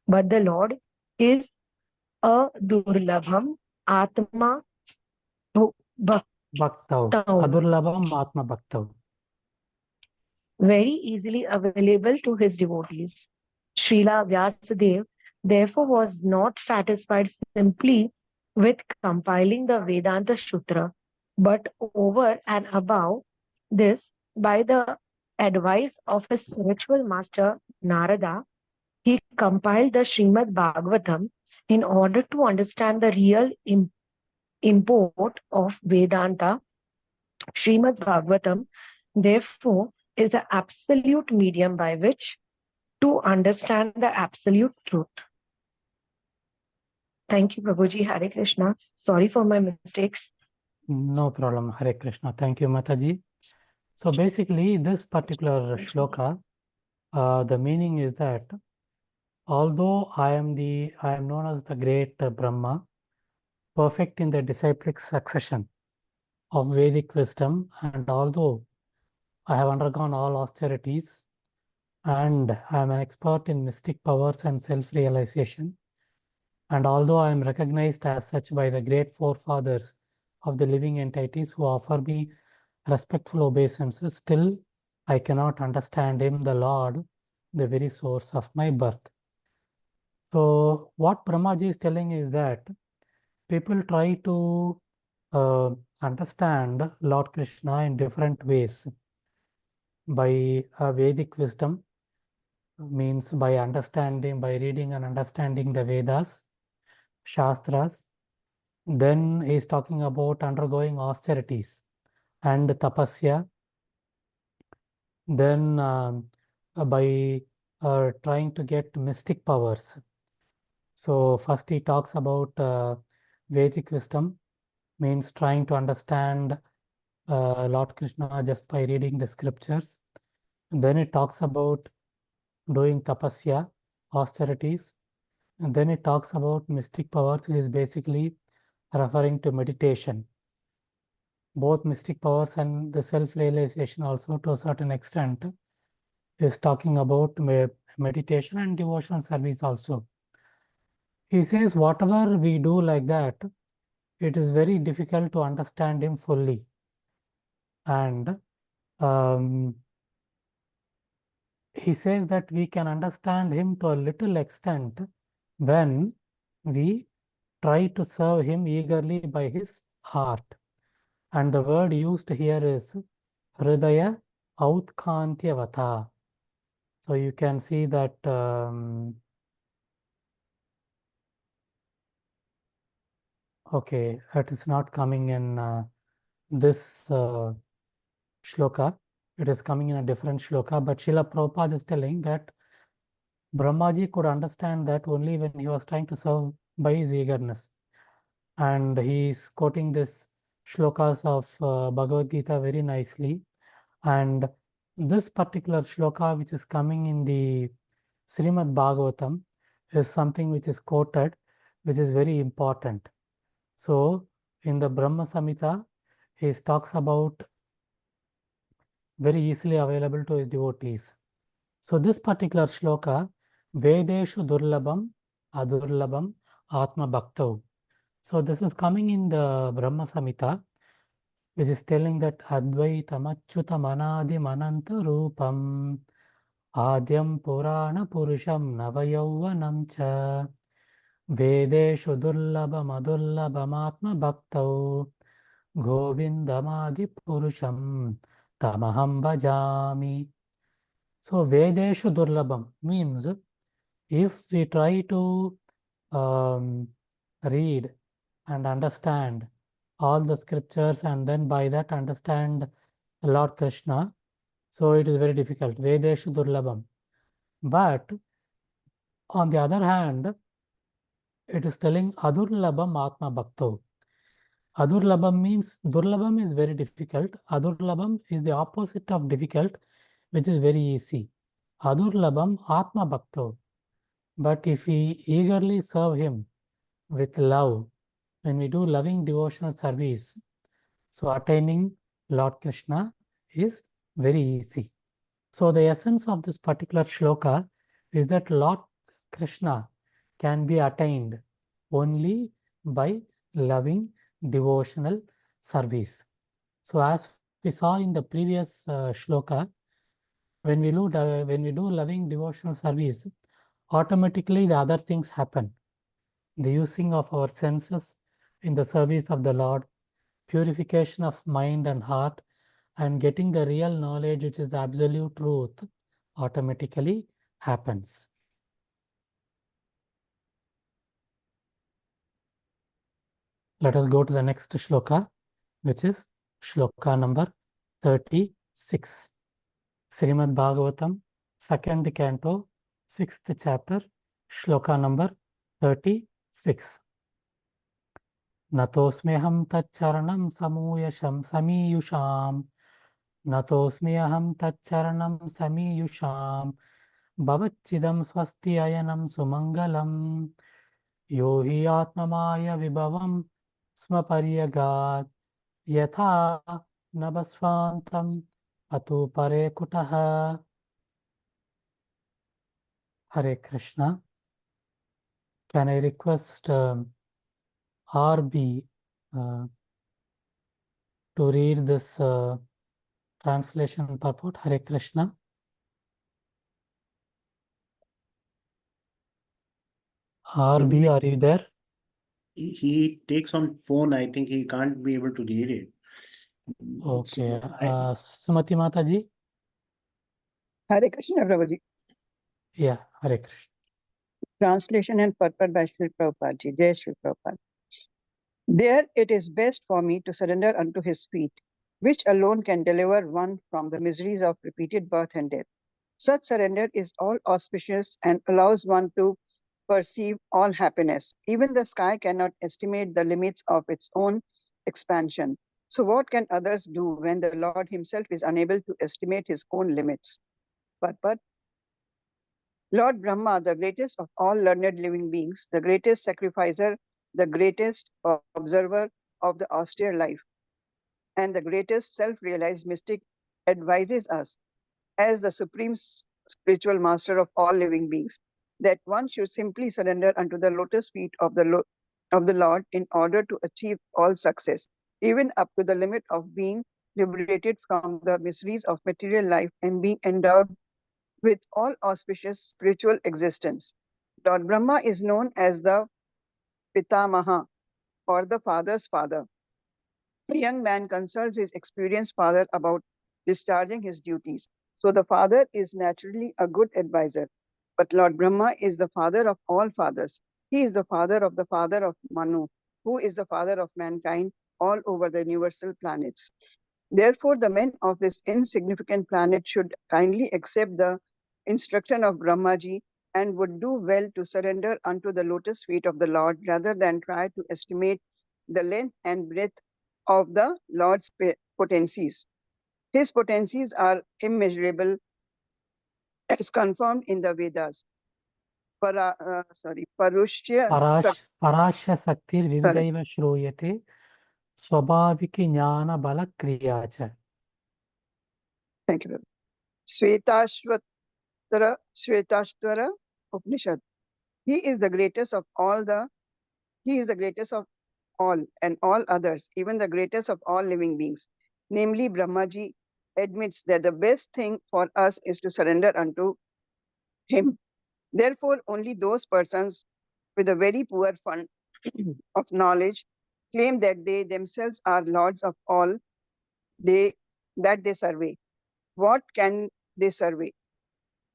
But the Lord is a Durlabham Atma Bhaktau. Bhaktau, Adurlabham Atma Bhaktau. very easily available to his devotees. Srila Vyasadeva therefore was not satisfied simply with compiling the Vedanta Sutra, but over and above this, by the advice of his spiritual master Narada, he compiled the Srimad Bhagavatam in order to understand the real import of Vedanta. Srimad Bhagavatam, therefore, is the absolute medium by which to understand the absolute truth. Thank you, Prabhuji. Hare Krishna. Sorry for my mistakes. No problem. Hare Krishna. Thank you, Mataji. So basically, this particular shloka, the meaning is that although I am known as the great Brahma, perfect in the disciplic succession of Vedic wisdom, and although I have undergone all austerities, and I am an expert in mystic powers and self-realization, and although I am recognized as such by the great forefathers of the living entities who offer me respectful obeisances, still I cannot understand him, the Lord, the very source of my birth. So what Brahmaji is telling is that people try to understand Lord Krishna in different ways by Vedic wisdom, means by understanding, by reading and understanding the Vedas, Shastras. Then he is talking about undergoing austerities and tapasya. Then by trying to get mystic powers. So first he talks about Vedic wisdom, means trying to understand Lord Krishna just by reading the scriptures. And then it talks about doing tapasya, austerities. And then it talks about mystic powers, which is basically referring to meditation. Both mystic powers and the self-realization also to a certain extent is talking about meditation and devotional service also. He says whatever we do like that, it is very difficult to understand him fully. And he says that we can understand him to a little extent when we try to serve him eagerly by his heart. And the word used here is Hridaya Autkantyavata. So you can see that okay, it is not coming in this shloka. It is coming in a different shloka, but Srila Prabhupada is telling that Brahmaji could understand that only when he was trying to serve by his eagerness. And he is quoting this shlokas of Bhagavad Gita very nicely. And this particular shloka, which is coming in the Srimad Bhagavatam, is something which is quoted, which is very important. So in the Brahma Samhita, he talks about very easily available to his devotees. So this particular shloka, Vedeshu Durlabham Adurlabham Atma Bhaktau. So this is coming in the Brahma Samhita, which is telling that Advaitam Achyutam Anadim Ananta Rupam Adyam Purana Purusham Navayauvanam cha Vedeshu Durlabhamadurlabhamatma Bhaktau Govindamadi Purusham Tamaham Bhajami. So Vedeshu Durlabham means if we try to read and understand all the scriptures and then by that understand Lord Krishna, so it is very difficult. Vedeshu Durlabham. But on the other hand, it is telling Adurlabham Atma Bhakto. Adurlabham means Durlabham is very difficult. Adurlabham is the opposite of difficult, which is very easy. Adurlabham Atma Bhakto. But if we eagerly serve him with love, when we do loving devotional service, so attaining Lord Krishna is very easy. So the essence of this particular shloka is that Lord Krishna can be attained only by loving devotional service. So as we saw in the previous shloka, when we do loving devotional service, automatically the other things happen. The using of our senses in the service of the Lord, purification of mind and heart, and getting the real knowledge, which is the absolute truth, automatically happens. Let us go to the next shloka, which is shloka number 36. Srimad Bhagavatam, 2nd Canto, 6th chapter, shloka number 36. Natosmeham taccharanam samiyusham. Natosmeham taccharanam samiyusham. Bhavachidam swasti ayanam sumangalam. Yohi atmamaya vibhavam smaparyagat. Yatha nabasvantam atu pare kutaha. Hare Krishna. Can I request RB to read this translation purport? Hare Krishna. RB, are you there? He takes on phone. I think he can't be able to read it. Okay. So Sumati Mataji? Hare Krishna, Prabhuji. Yeah, Hare Krishna. Translation and purport by Srila Prabhupada ji. Jai Srila Prabhupada. There it is best for me to surrender unto his feet, which alone can deliver one from the miseries of repeated birth and death. Such surrender is all auspicious and allows one to perceive all happiness. Even the sky cannot estimate the limits of its own expansion. So what can others do when the Lord himself is unable to estimate his own limits? But Lord Brahma, the greatest of all learned living beings, the greatest sacrificer, the greatest observer of the austere life, and the greatest self-realized mystic, advises us as the supreme spiritual master of all living beings that one should simply surrender unto the lotus feet of the Lord in order to achieve all success, even up to the limit of being liberated from the miseries of material life and being endowed with all auspicious spiritual existence. Lord Brahma is known as the Pitamaha, or the father's father. A young man consults his experienced father about discharging his duties. So the father is naturally a good advisor. But Lord Brahma is the father of all fathers. He is the father of Manu, who is the father of mankind all over the universal planets. Therefore, the men of this insignificant planet should kindly accept the instruction of Brahmaji and would do well to surrender unto the lotus feet of the Lord rather than try to estimate the length and breadth of the Lord's potencies. His potencies are immeasurable as confirmed in the Vedas. Parushya Parashya Saktir Vividaiva Shruyate Swabhaviki Jnana Bala Kriya cha. Thank you. Svetashvara Upanishad. He is the greatest of all and all others, even the greatest of all living beings. Namely, Brahmaji admits that the best thing for us is to surrender unto him. Therefore, only those persons with a very poor fund of knowledge claim that they themselves are lords of all that they survey. What can they survey?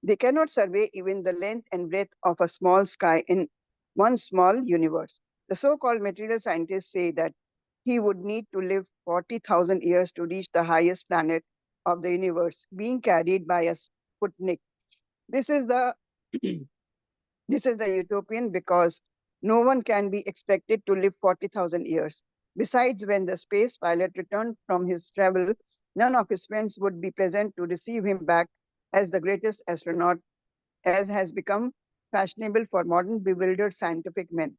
They cannot survey even the length and breadth of a small sky in one small universe. The so-called material scientists say that he would need to live 40,000 years to reach the highest planet of the universe, being carried by a Sputnik. This is the this is the utopian because no one can be expected to live 40,000 years. Besides, when the space pilot returned from his travel, none of his friends would be present to receive him back as the greatest astronaut, as has become fashionable for modern bewildered scientific men.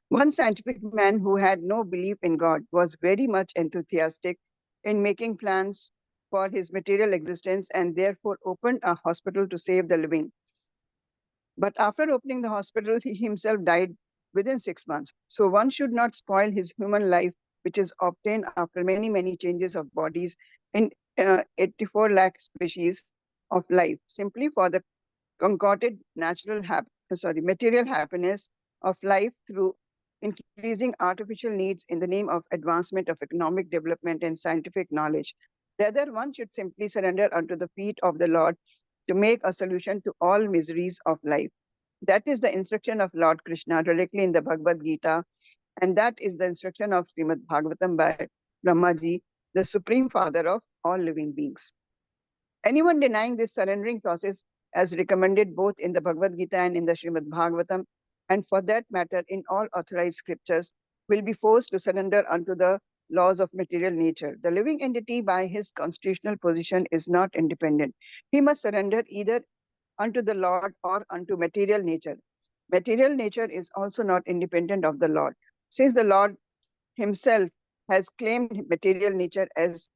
One scientific man who had no belief in God was very much enthusiastic in making plans for his material existence and therefore opened a hospital to save the living. But after opening the hospital, he himself died within 6 months. So one should not spoil his human life, which is obtained after many, many changes of bodies in 84 lakh species of life, simply for the concocted material happiness of life through increasing artificial needs in the name of advancement of economic development and scientific knowledge. Rather, one should simply surrender unto the feet of the Lord to make a solution to all miseries of life. That is the instruction of Lord Krishna directly in the Bhagavad Gita, and that is the instruction of Srimad Bhagavatam by Brahmaji, the supreme father of all living beings. Anyone denying this surrendering process, as recommended both in the Bhagavad Gita and in the Srimad Bhagavatam, and for that matter in all authorized scriptures, will be forced to surrender unto the laws of material nature. The living entity, by his constitutional position, is not independent. He must surrender either unto the Lord or unto material nature. Material nature is also not independent of the Lord, since the Lord himself has claimed material nature as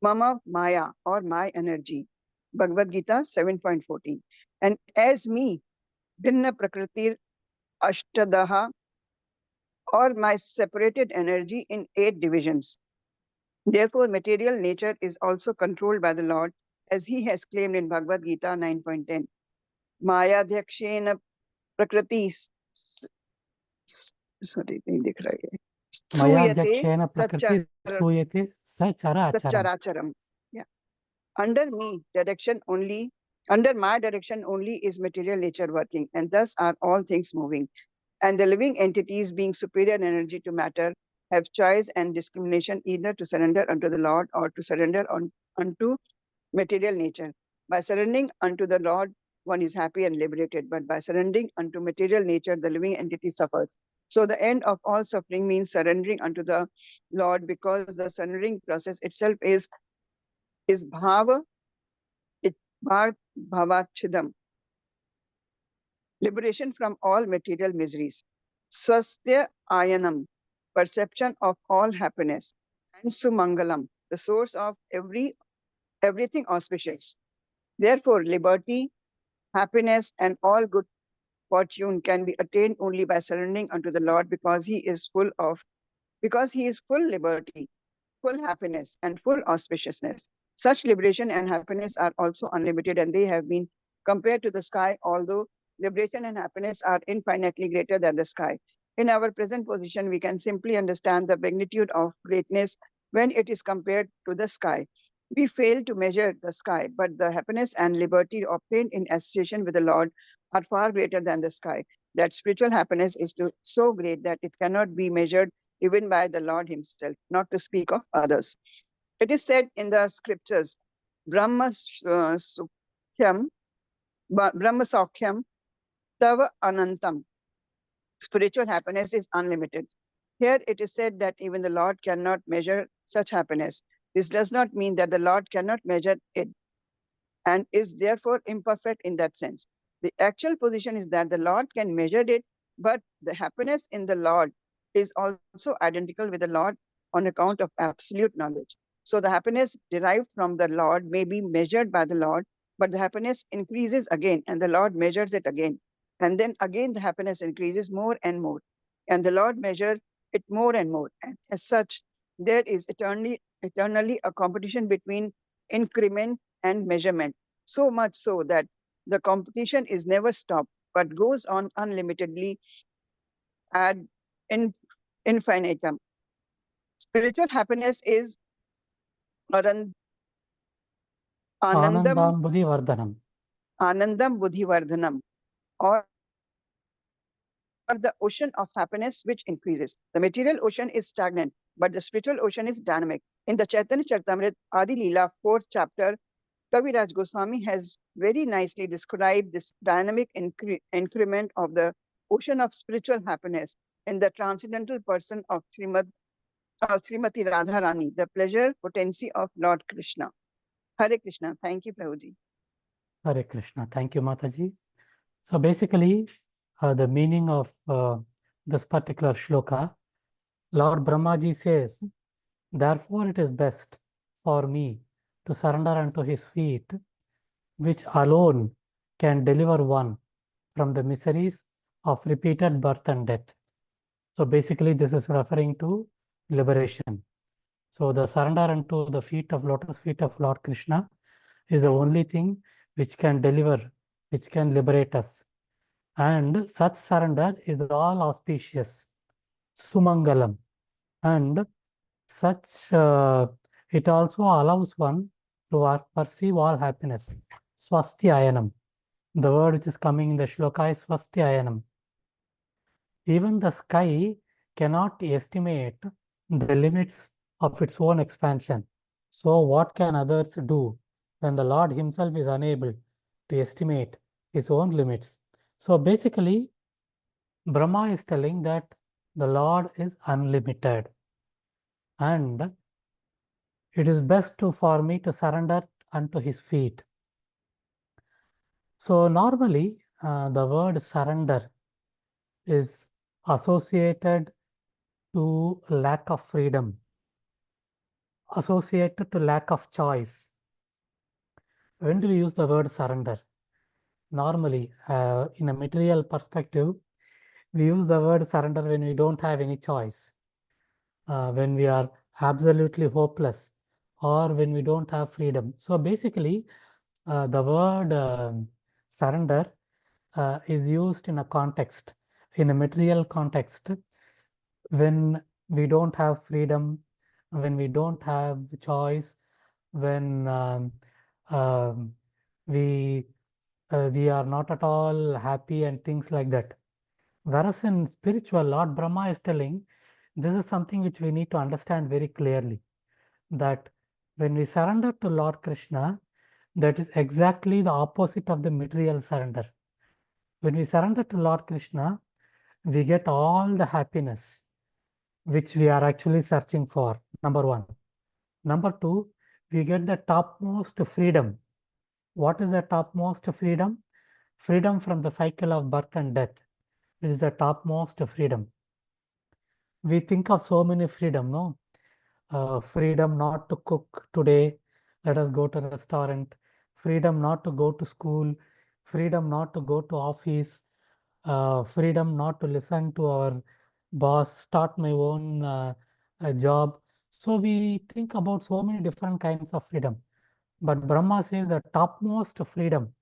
Mama Maya or my energy. Bhagavad Gita 7.14. And as me, Bhinna Prakritir Ashtadaha, or my separated energy in 8 divisions. Therefore, material nature is also controlled by the Lord, as he has claimed in Bhagavad Gita 9.10. Maya Dhakshena Prakriti sorry, नहीं दिख रहा है. Mayadhyakshena prakriti Satcharam. suyate sachara acharam. Satcharacharam. Yeah. Under my direction only is material nature working, and thus are all things moving. And the living entities, being superior energy to matter, have choice and discrimination either to surrender unto the Lord or to surrender unto material nature. By surrendering unto the Lord, one is happy and liberated, but by surrendering unto material nature, the living entity suffers. So the end of all suffering means surrendering unto the Lord, because the surrendering process itself is bhava, bhavachidam, liberation from all material miseries. Swastya ayanam, perception of all happiness. And sumangalam, the source of everything auspicious. Therefore, liberty, happiness, and all good fortune can be attained only by surrendering unto the Lord, because he is full liberty, full happiness, and full auspiciousness. Such liberation and happiness are also unlimited, and they have been compared to the sky, although liberation and happiness are infinitely greater than the sky. In our present position, we can simply understand the magnitude of greatness when it is compared to the sky. We fail to measure the sky, but the happiness and liberty obtained in association with the Lord are far greater than the sky. That spiritual happiness is so great that it cannot be measured even by the Lord himself, not to speak of others. It is said in the scriptures, Brahma Sukhyam, Brahma Saukhyam, Tava Anantam. Spiritual happiness is unlimited. Here it is said that even the Lord cannot measure such happiness. This does not mean that the Lord cannot measure it and is therefore imperfect in that sense. The actual position is that the Lord can measure it, but the happiness in the Lord is also identical with the Lord on account of absolute knowledge. So the happiness derived from the Lord may be measured by the Lord, but the happiness increases again, and the Lord measures it again. And then again, the happiness increases more and more, and the Lord measures it more and more. And as such, there is eternally a competition between increment and measurement, so much so that the competition is never stopped, but goes on unlimitedly ad infinitum. Spiritual happiness is Anandam Anandam Buddhi Vardhanam. Buddhivardhanam, or the ocean of happiness which increases. The material ocean is stagnant, but the spiritual ocean is dynamic. In the Chaitanya Charitamrita Adi Leela, 4th chapter, Kaviraj Goswami has very nicely described this dynamic increment of the ocean of spiritual happiness in the transcendental person of Srimati Radharani, the pleasure potency of Lord Krishna. Hare Krishna. Thank you, Prabhuji. Hare Krishna. Thank you, Mataji. So basically, the meaning of this particular shloka, Lord Brahmaji says, therefore it is best for me to surrender unto his feet, which alone can deliver one from the miseries of repeated birth and death. So basically, this is referring to liberation. So the surrender unto the lotus feet of Lord Krishna is the only thing which can deliver, which can liberate us. And such surrender is all auspicious, sumangalam, and such it also allows one to perceive all happiness. Swastyayanam. The word which is coming in the shloka is swastyayanam. Even the sky cannot estimate the limits of its own expansion. So what can others do when the Lord himself is unable to estimate his own limits? So basically, Brahma is telling that the Lord is unlimited, and it is best for me to surrender unto his feet. So normally, the word surrender is associated to lack of freedom, associated to lack of choice. When do we use the word surrender? Normally, in a material perspective, we use the word surrender when we don't have any choice, when we are absolutely hopeless, or when we don't have freedom. So basically, the word surrender is used in a context, in a material context, when we don't have freedom, when we don't have choice, when we are not at all happy and things like that. Whereas in spiritual, Lord Brahma is telling, this is something which we need to understand very clearly, that when we surrender to Lord Krishna, that is exactly the opposite of the material surrender. When we surrender to Lord Krishna, we get all the happiness which we are actually searching for, number one. Number two, we get the topmost freedom. What is the topmost freedom? Freedom from the cycle of birth and death. This is the topmost freedom. We think of so many freedom, no? Freedom not to cook today, let us go to a restaurant. Freedom not to go to school. Freedom not to go to office. Freedom not to listen to our boss, start my own job. So we think about so many different kinds of freedom. But Brahma says the topmost freedom,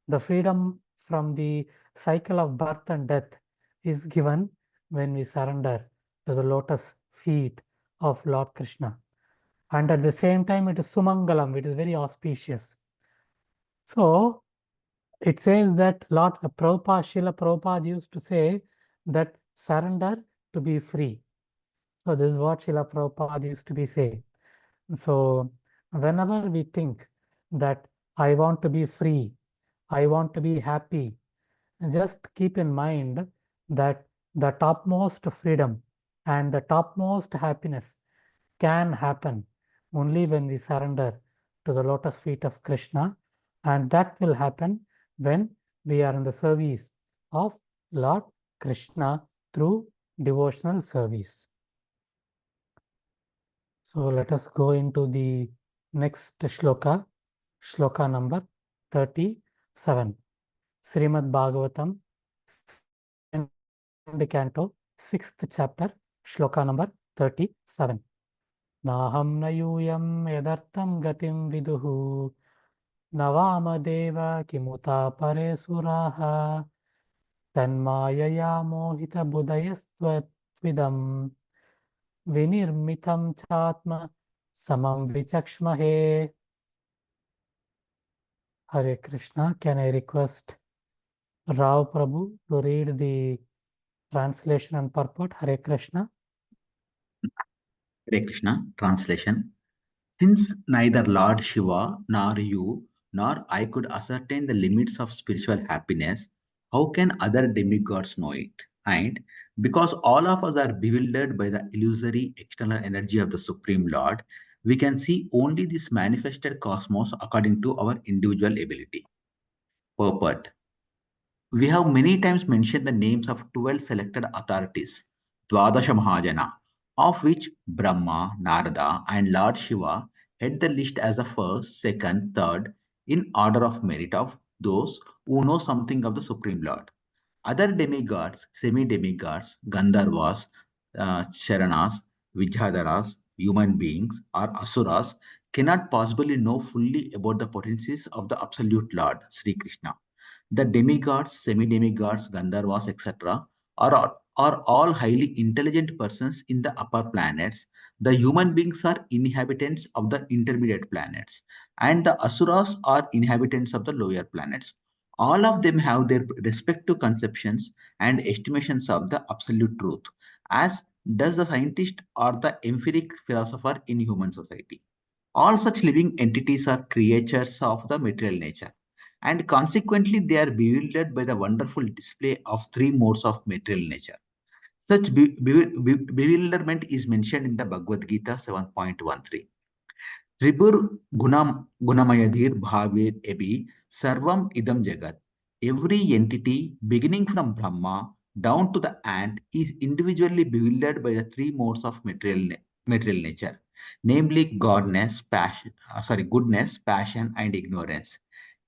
the freedom from the cycle of birth and death, is given when we surrender to the lotus feet of Lord Krishna. And at the same time, it is Sumangalam, it is very auspicious. So it says that Lord Prabhupada, Srila Prabhupada used to say that surrender to be free. So this is what Srila Prabhupada used to be saying. So whenever we think that I want to be free, I want to be happy, just keep in mind that the topmost freedom and the topmost happiness can happen only when we surrender to the lotus feet of Krishna, and that will happen when we are in the service of Lord Krishna through devotional service. So let us go into the next shloka, shloka number 37. Srimad Bhagavatam, the Canto, 6th chapter, shloka number 37. Naham na yuyam yadartam gatim viduhu Navamadeva kimuta pare suraha tanmayaya mohita budayastvatvidam vinirmitam chatma samam vichakshmahe. Hare Krishna. Can I request Rao Prabhu to read the translation and purport? Hare Krishna. Hare Krishna. Translation. Since neither Lord Shiva nor you nor I could ascertain the limits of spiritual happiness, how can other demigods know it? And because all of us are bewildered by the illusory external energy of the Supreme Lord, we can see only this manifested cosmos according to our individual ability. Purport. We have many times mentioned the names of 12 selected authorities, Dwadasha Mahajana, of which Brahma, Narada, and Lord Shiva head the list as the first, second, third, in order of merit of those who know something of the Supreme Lord. Other demigods, semi-demigods, Gandharvas, Charanas, Vidyadharas, human beings, or Asuras cannot possibly know fully about the potencies of the Absolute Lord, Sri Krishna. The demigods, semi-demigods, Gandharvas, etc. Are all highly intelligent persons in the upper planets. The human beings are inhabitants of the intermediate planets, and the Asuras are inhabitants of the lower planets. All of them have their respective conceptions and estimations of the absolute truth, as does the scientist or the empiric philosopher in human society. All such living entities are creatures of the material nature, and consequently they are bewildered by the wonderful display of three modes of material nature. Such bewilderment is mentioned in the Bhagavad Gita 7.13. Tribur Gunamayadir Bhavir Ebi Sarvam Idam Jagat. Every entity, beginning from Brahma down to the ant, is individually bewildered by the three modes of material nature, namely goodness, passion, and ignorance.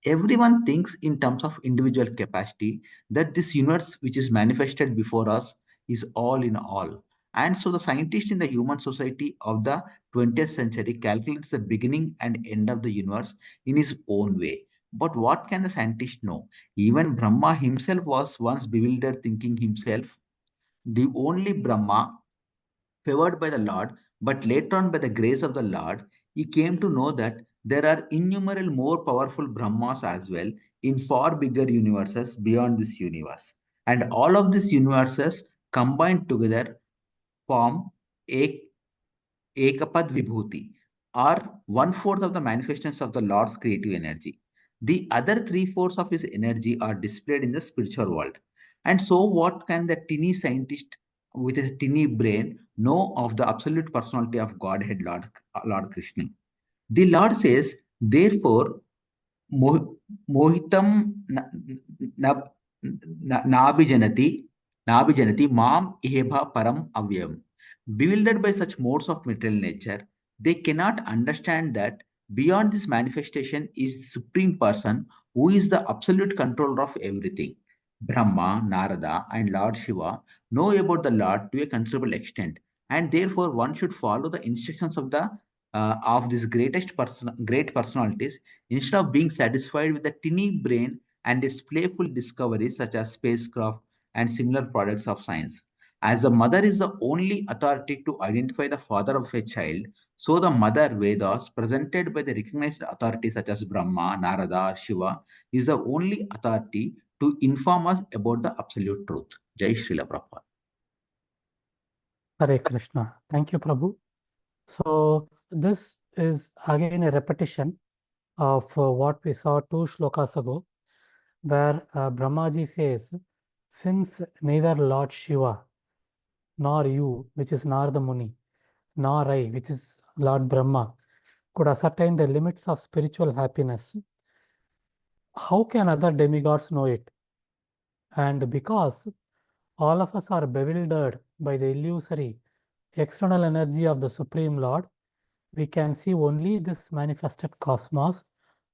Everyone thinks in terms of individual capacity that this universe, which is manifested before us, is all in all. And so the scientist in the human society of the 20th century calculates the beginning and end of the universe in his own way. But what can the scientist know? Even Brahma himself was once bewildered, thinking himself the only Brahma favored by the Lord, but later on by the grace of the Lord, he came to know that there are innumerable more powerful Brahmas as well in far bigger universes beyond this universe. And all of these universes combined together form a Ekapad Vibhuti, or one-fourth of the manifestations of the Lord's creative energy. The other three-fourths of his energy are displayed in the spiritual world. And so, what can the teeny scientist with a teeny brain know of the absolute personality of Godhead, Lord Krishna? The Lord says, therefore, mohitam nabijanati mam iheba param avyam. Bewildered by such modes of material nature, they cannot understand that beyond this manifestation is the Supreme Person who is the absolute controller of everything. Brahma, Narada, and Lord Shiva know about the Lord to a considerable extent, and therefore one should follow the instructions of these great personalities instead of being satisfied with the tiny brain and its playful discoveries such as spacecraft and similar products of science. As the mother is the only authority to identify the father of a child, so the mother Vedas, presented by the recognized authorities such as Brahma, Narada, or Shiva, is the only authority to inform us about the absolute truth. Jai Srila Prabhupada. Hare Krishna. Thank you, Prabhu. So this is again a repetition of what we saw 2 shlokas ago, where Brahmaji says, since neither Lord Shiva nor you, which is Narada Muni, nor I, which is Lord Brahma, could ascertain the limits of spiritual happiness, how can other demigods know it? And because all of us are bewildered by the illusory external energy of the Supreme Lord, we can see only this manifested cosmos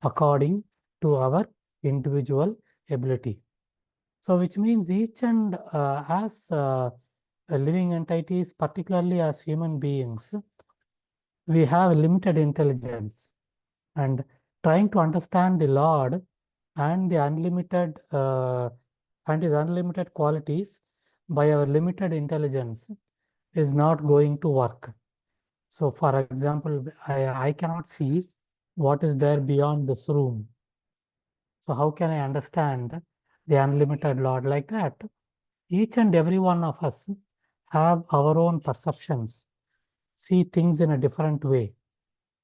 according to our individual ability. So which means each and as living entities, particularly as human beings, we have limited intelligence, and trying to understand the Lord and the unlimited and his unlimited qualities by our limited intelligence is not going to work. So, for example, I cannot see what is there beyond this room. So, how can I understand the unlimited Lord like that? Each and every one of us have our own perceptions, see things in a different way.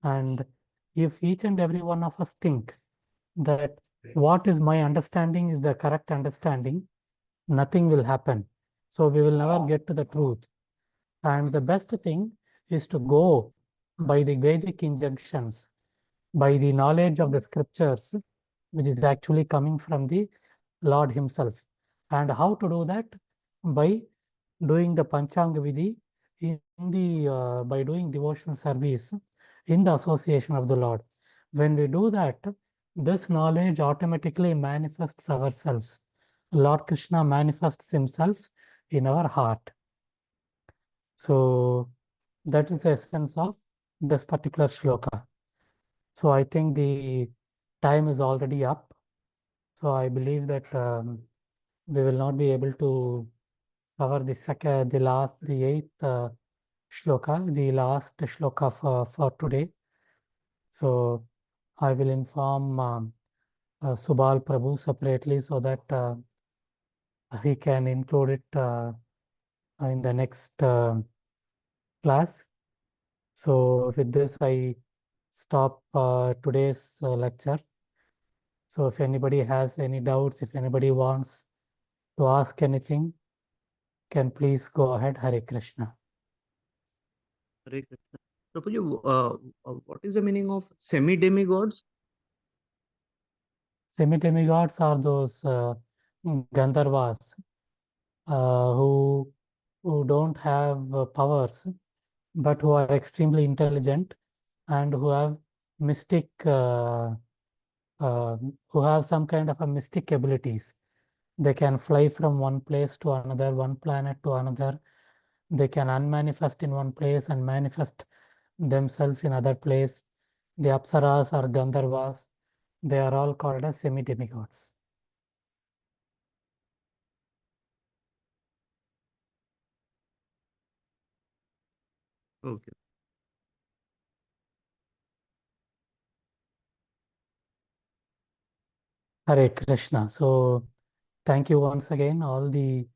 And if each and every one of us think that what is my understanding is the correct understanding, nothing will happen. So we will never get to the truth. And the best thing is to go by the Vedic injunctions, by the knowledge of the scriptures, which is actually coming from the Lord himself. And how to do that? By doing the Panchanga Vidhi by doing devotional service in the association of the Lord. When we do that, this knowledge automatically manifests ourselves. Lord Krishna manifests himself in our heart. So that is the essence of this particular shloka. So I think the time is already up. So I believe that we will not be able to cover the eighth shloka, the last shloka for today. So I will inform Subal Prabhu separately so that he can include it in the next class. So with this, I stop today's lecture. So if anybody has any doubts, if anybody wants to ask anything, can please go ahead. Hare Krishna. Hare Krishna. Prabhuji, what is the meaning of semi-demigods? Semi-demigods are those Gandharvas who don't have powers, but who are extremely intelligent and who have mystic, who have some kind of a mystic abilities. They can fly from one place to another, one planet to another. They can unmanifest in one place and manifest themselves in other place. The Apsaras or Gandharvas, they are all called as semi-demigods. Okay. Hare Krishna. So thank you once again, all the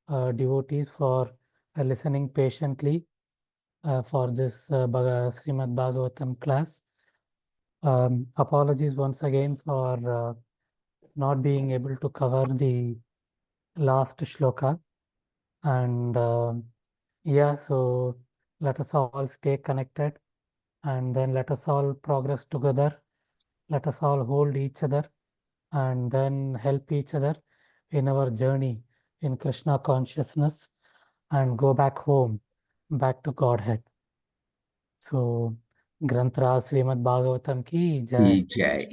devotees, for listening patiently for this Srimad Bhagavatam class. Apologies once again for not being able to cover the last shloka. And yeah, so let us all stay connected, and then let us all progress together. Let us all hold each other and then help each other in our journey in Krishna consciousness and go back home, back to Godhead. So, Granthra Srimad Bhagavatam ki jai. Jai.